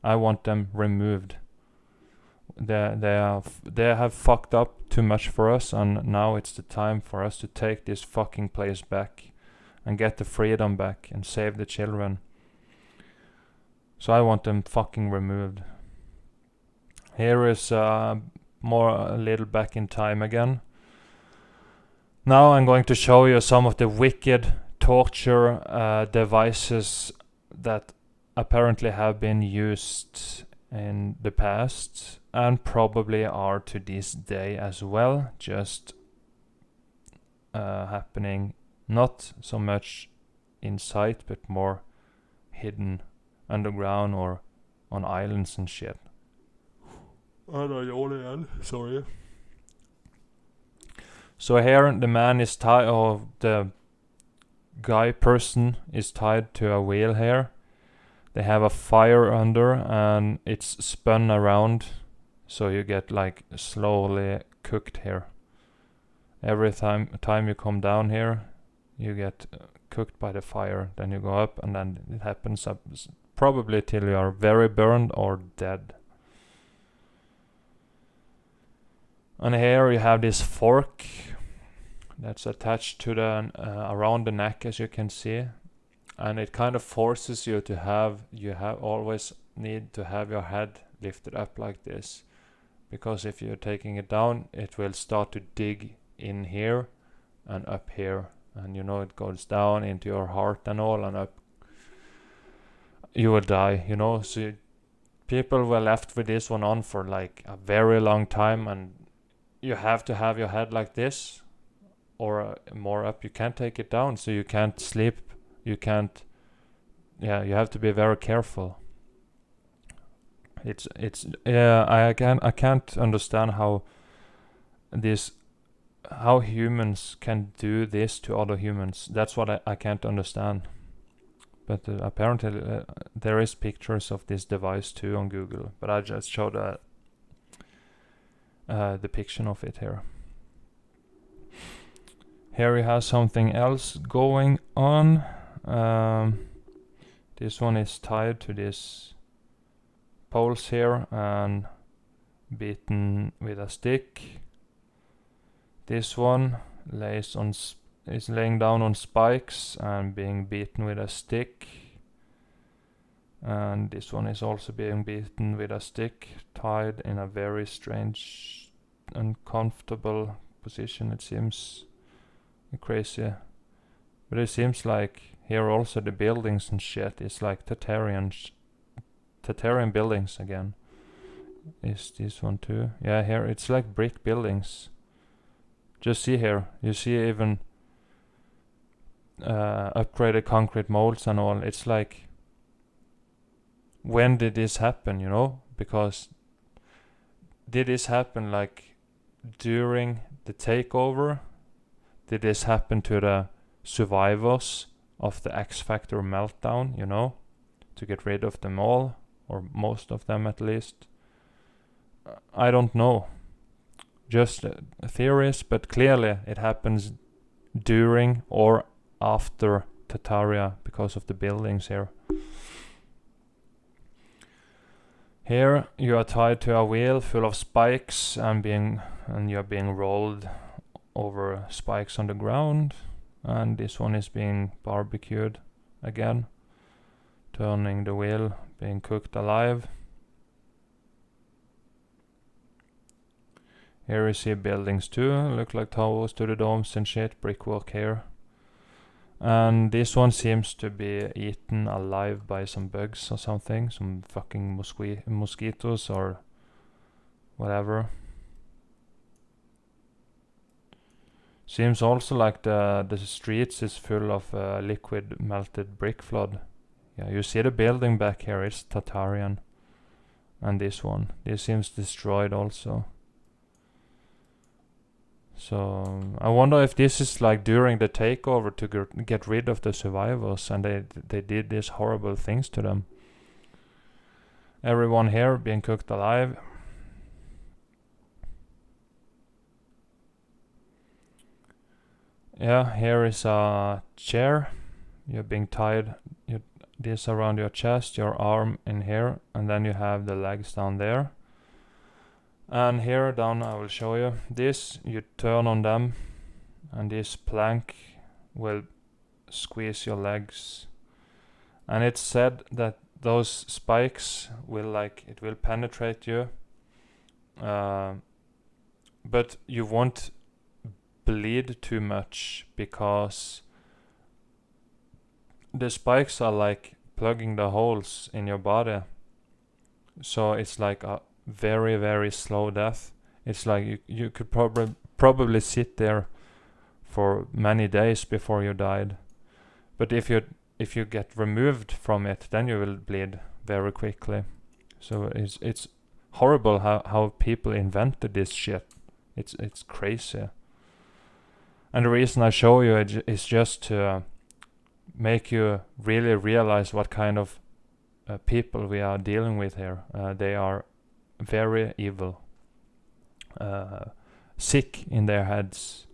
I want them removed. They have fucked up too much for us, and now it's the time for us to take this fucking place back and get the freedom back and save the children. So I want them fucking removed. Here is a little back in time again. Now I'm going to show you some of the wicked torture devices that apparently have been used in the past and probably are to this day as well, just happening not so much in sight but more hidden underground or on islands and shit. Sorry. So here the man is tied, or the person is tied to a wheel here. They have a fire under and it's spun around, so you get like slowly cooked here. Every time you come down here, you get cooked by the fire. Then you go up, and then it happens up probably till you are very burned or dead. And here you have this fork that's attached to the around the neck, as you can see, and it kind of forces you to always need to have your head lifted up like this, because if you're taking it down, it will start to dig in here and up here, and you know it goes down into your heart and all, and up. You will die, you know. So people were left with this one on for like a very long time, and you have to have your head like this or more up. You can't take it down, so you can't sleep. You can't. Yeah, you have to be very careful. I can't understand how humans can do this to other humans. That's what I can't understand. But apparently there is pictures of this device too on Google. But I just showed the depiction of it here. Here we have something else going on. This one is tied to this poles here and beaten with a stick. This one is laying down on spikes and being beaten with a stick. And this one is also being beaten with a stick, tied in a very strange, uncomfortable position. It seems crazy. But it seems like here also the buildings and shit is like Tatarian buildings again. Is this one too? Yeah, here it's like brick buildings. Just see here, you see even upgraded concrete molds and all. It's like, when did this happen, you know? Because did this happen like during the takeover? Did this happen to the survivors of the X Factor meltdown, you know? To get rid of them all, or most of them at least. I don't know. Just theories, but clearly it happens during or after Tataria because of the buildings here. Here you are tied to a wheel full of spikes and you are being rolled over spikes on the ground, and this one is being barbecued again, turning the wheel, being cooked alive. Here you see buildings too, look like towers to the domes and shit, brickwork here. And this one seems to be eaten alive by some bugs or something, some fucking mosquitoes or whatever. Seems also like the streets is full of liquid melted brick flood. Yeah, you see the building back here, it's Tatarian. And this seems destroyed also. So I wonder if this is like during the takeover to get rid of the survivors, and they did these horrible things to them. Everyone here being cooked alive. Yeah, here is a chair. You're being tied this around your chest, your arm in here, and then you have the legs down there. And here down I will show you. This, you turn on them, and this plank will squeeze your legs. And it's said that those spikes will penetrate you. But you won't bleed too much because the spikes are like plugging the holes in your body. So it's like a very, very slow death. It's like you could probably sit there for many days before you died. But if you get removed from it, then you will bleed very quickly. So it's horrible how people invented this shit. It's crazy. And the reason I show you it is just to make you really realize what kind of people we are dealing with here. They are very evil, sick in their heads.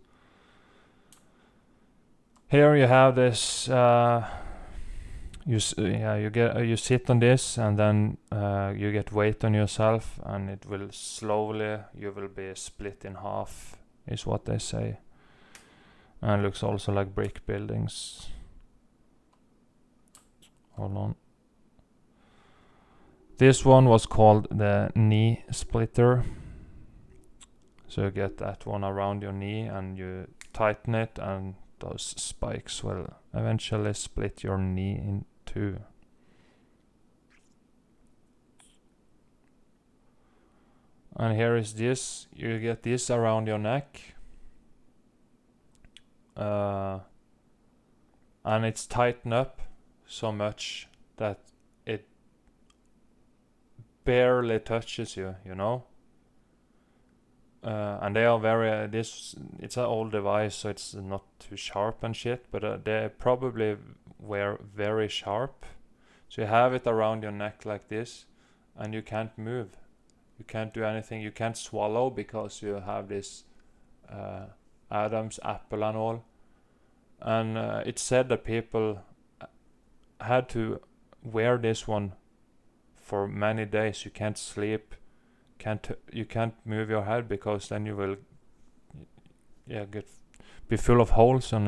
Here you have this. You sit on this, and then you get weight on yourself, and it will slowly. You will be split in half, is what they say. And it looks also like brick buildings. Hold on. This one was called the knee splitter. So you get that one around your knee and you tighten it, and those spikes will eventually split your knee in two. And here is this. You get this around your neck. And it's tightened up so much that it barely touches you, you know. And they are very, it's an old device, so it's not too sharp and shit, but they probably were very sharp. So you have it around your neck like this, and you can't move. You can't do anything. You can't swallow because you have this Adam's apple and all. And it's said that people had to wear this one for many days. You can't sleep, you can't move your head, because then you will get be full of holes on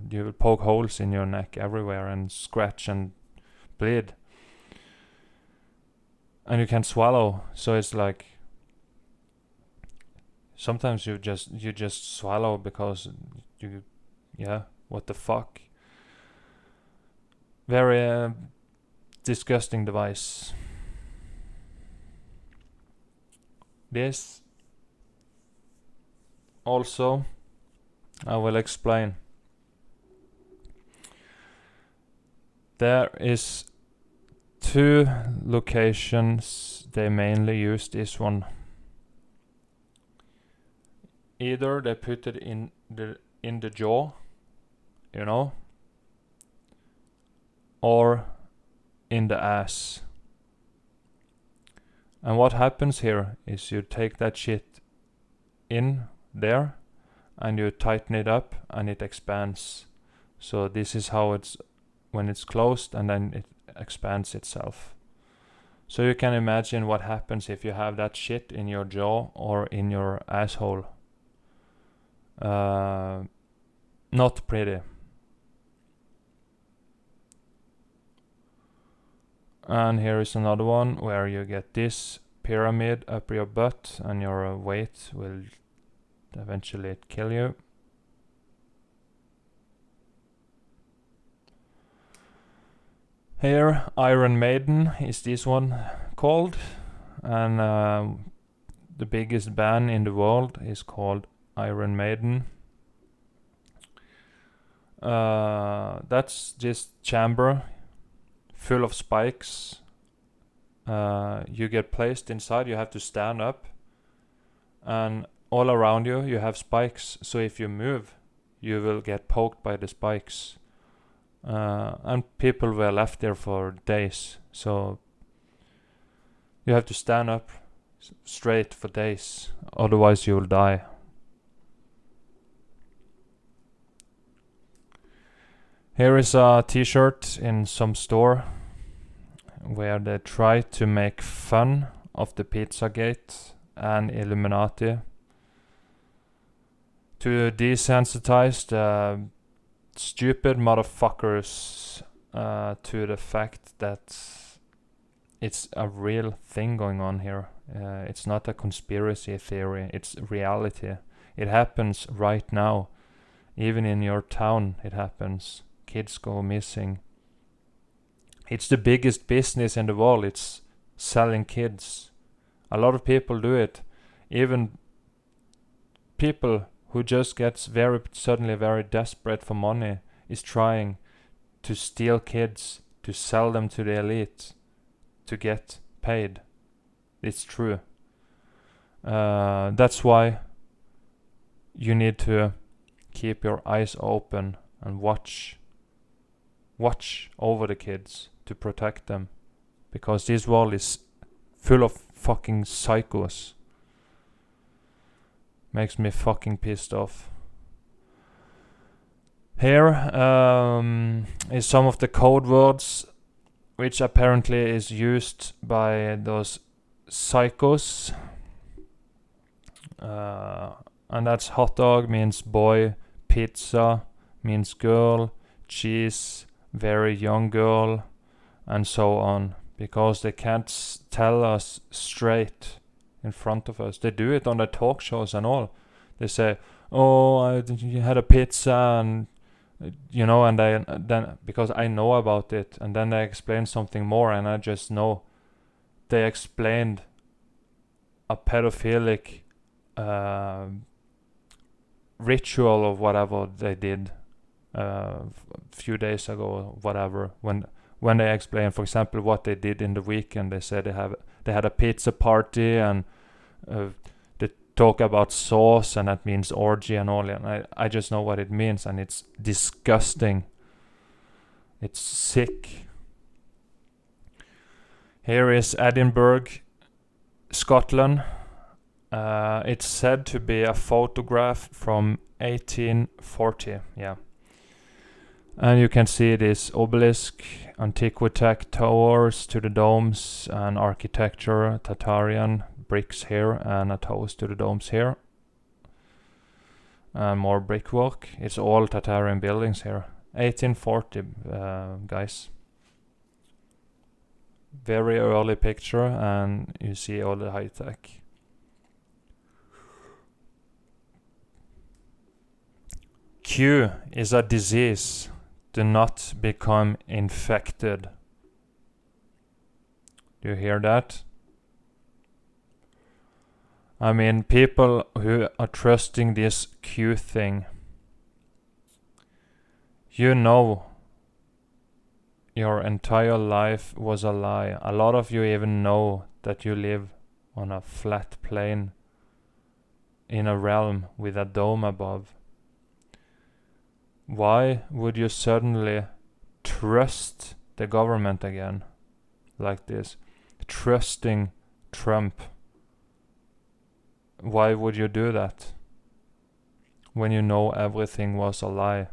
you will poke holes in your neck everywhere and scratch and bleed. And you can't swallow, so it's like sometimes you just swallow because what the fuck. Very disgusting device. This also I will explain. There is 2 locations they mainly use this one. Either they put it in the jaw, or in the ass. And what happens here is you take that shit in there and you tighten it up and it expands. So this is how it's when it's closed, and then it expands itself. So you can imagine what happens if you have that shit in your jaw or in your asshole. Not pretty. And here is another one where you get this pyramid up your butt and your weight will eventually kill you. Here, Iron Maiden is this one called, and the biggest band in the world is called Iron Maiden. That's just chamber full of spikes. You get placed inside, you have to stand up, and all around you have spikes, so if you move you will get poked by the spikes. And people were left there for days, so you have to stand up straight for days, otherwise you will die. Here is a t-shirt in some store where they try to make fun of the Pizzagate and Illuminati to desensitize the stupid motherfuckers to the fact that it's a real thing going on here. It's not a conspiracy theory, it's reality. It happens right now. Even in your town it happens. Kids go missing. It's the biggest business in the world. It's selling kids. A lot of people do it. Even people who just gets suddenly very desperate for money is trying to steal kids, to sell them to the elite, to get paid. It's true. That's why you need to keep your eyes open and watch over the kids to protect them, because this world is full of fucking psychos. Makes me fucking pissed off. Here is some of the code words which apparently is used by those psychos. And that's hot dog means boy, pizza means girl, cheese, very young girl, and so on. Because they can't tell us straight in front of us. They do it on the talk shows and all. They say, "Oh, you had a pizza," and and then because I know about it, and then they explain something more, and I just know they explained a pedophilic ritual or whatever they did a few days ago, or whatever. When they explain, for example, what they did in the weekend, they said they had a pizza party, and they talk about sauce, and that means orgy and all. And I just know what it means, and it's disgusting. It's sick. Here is Edinburgh, Scotland. It's said to be a photograph from 1840. Yeah. And you can see this obelisk, antiquitech towers to the domes, and architecture, Tatarian bricks here, and a toast to the domes here. and more brickwork. It's all Tatarian buildings here. 1840, guys. Very early picture, and you see all the high tech. Q is a disease. Do not become infected. Do you hear that? I mean, people who are trusting this Q thing, you know your entire life was a lie. A lot of you even know that you live on a flat plane in a realm with a dome above. Why would you suddenly trust the government again like this? Trusting Trump. Why would you do that when you know everything was a lie?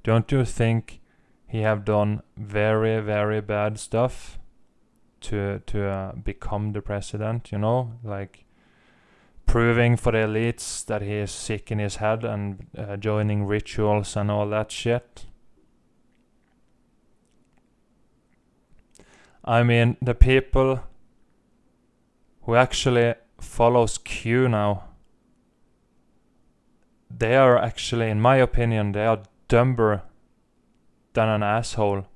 Don't you think he have done very, very bad stuff to become the president, you know? Like proving for the elites that he is sick in his head and joining rituals and all that shit. I mean, the people who actually follows Q now, they are actually, in my opinion, they are dumber than an asshole.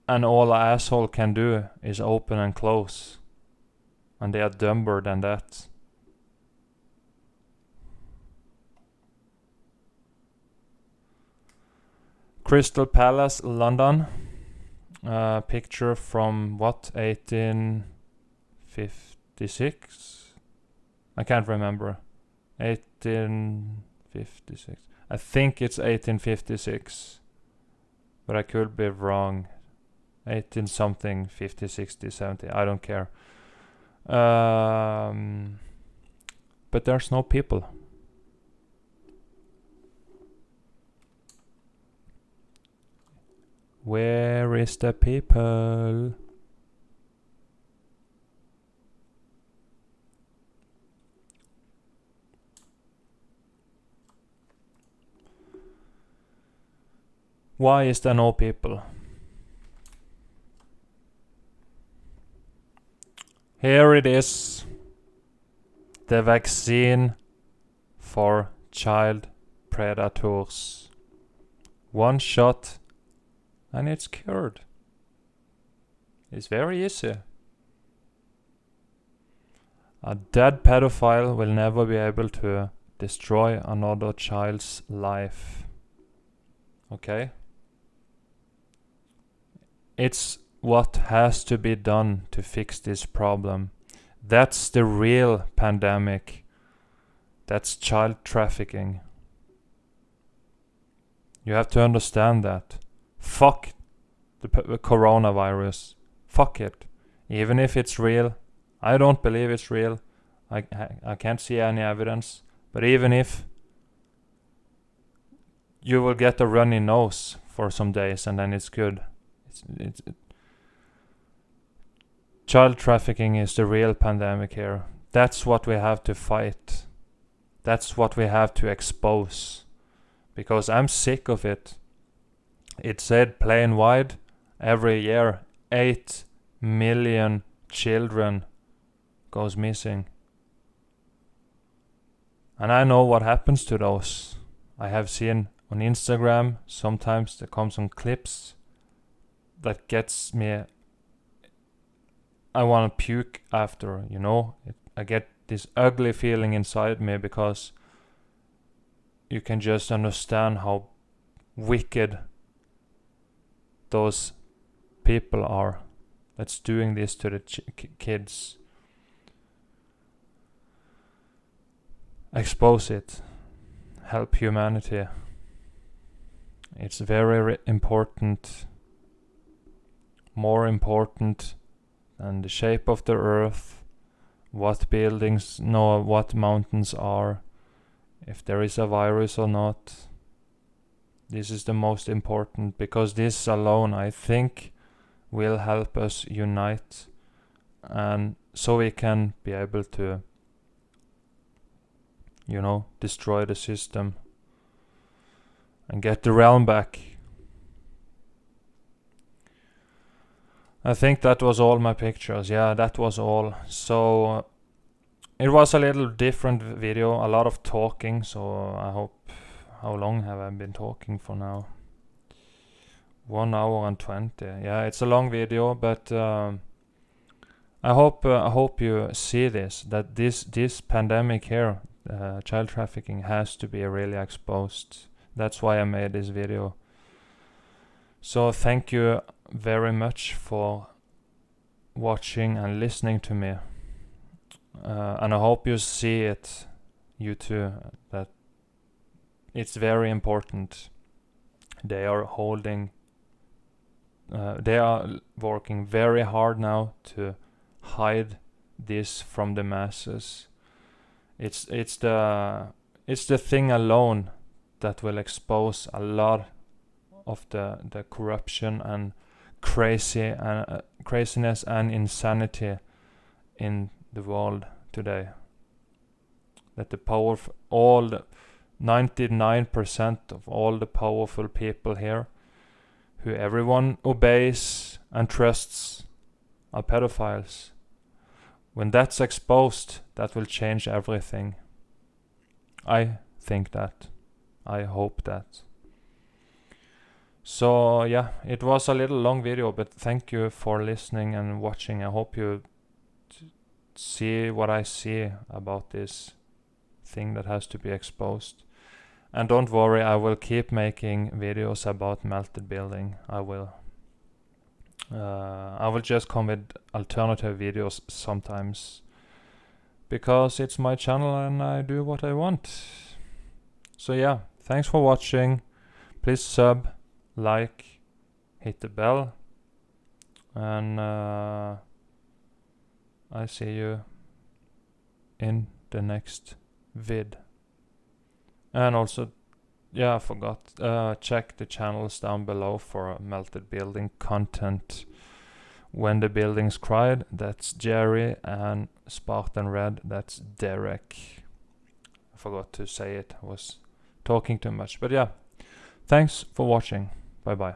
And all an asshole can do is open and close. And they are dumber than that. Crystal Palace, London. Picture from what, 1856? I can't remember. 1856. I think it's 1856. But I could be wrong. 18 something, 50, 60, 70. I don't care. But there's no people. Where is the people? Why is there no people? Here it is. The vaccine for child predators. One shot and it's cured. It's very easy. A dead pedophile will never be able to destroy another child's life. Okay? It's what has to be done to fix this problem. That's the real pandemic. That's child trafficking. You have to understand that. Fuck the coronavirus. Fuck it. Even if it's real. I don't believe it's real. I can't see any evidence. But even if, you will get a runny nose for some days and then it's good. Child trafficking is the real pandemic here. That's what we have to fight. That's what we have to expose. Because I'm sick of it. It said plain wide, every year 8 million children goes missing. And I know what happens to those. I have seen on Instagram, sometimes there comes some clips that gets me, I want to puke after, you know. I get this ugly feeling inside me because you can just understand how wicked those people are that's doing this to the kids. Expose it. Help humanity. It's very important. More important than the shape of the earth, what buildings, no, what mountains are, if there is a virus or not. This is the most important, because this alone, I think, will help us unite, and so we can be able to destroy the system and get the realm back. I think that was all my pictures. Yeah, that was all. So it was a little different video, a lot of talking, so I hope... How long have I been talking for now? 1 hour and 20. Yeah, it's a long video, but I hope you see this, that this pandemic here, child trafficking, has to be really exposed. That's why I made this video. So thank you very much for watching and listening to me. And I hope you see it, you too, that it's very important. They are working very hard now to hide this from the masses. It's the thing alone that will expose a lot of the corruption and craziness and insanity in the world today. That the power, all the 99% of all the powerful people here, who everyone obeys and trusts, are pedophiles. When that's exposed, that will change everything. I think that. I hope that. So yeah, it was a little long video, but thank you for listening and watching. I hope you see what I see about this thing that has to be exposed. And don't worry, I will keep making videos about melted building. I will just come with alternative videos sometimes, because it's my channel and I do what I want. So yeah, thanks for watching. Please sub, like, hit the bell, and I see you in the next vid. And also, yeah, I forgot, check the channels down below for melted building content. When the Buildings Cried, that's Jerry, and Spartan Red, that's Derek. I forgot to say it, I was talking too much. But yeah, thanks for watching. Bye bye.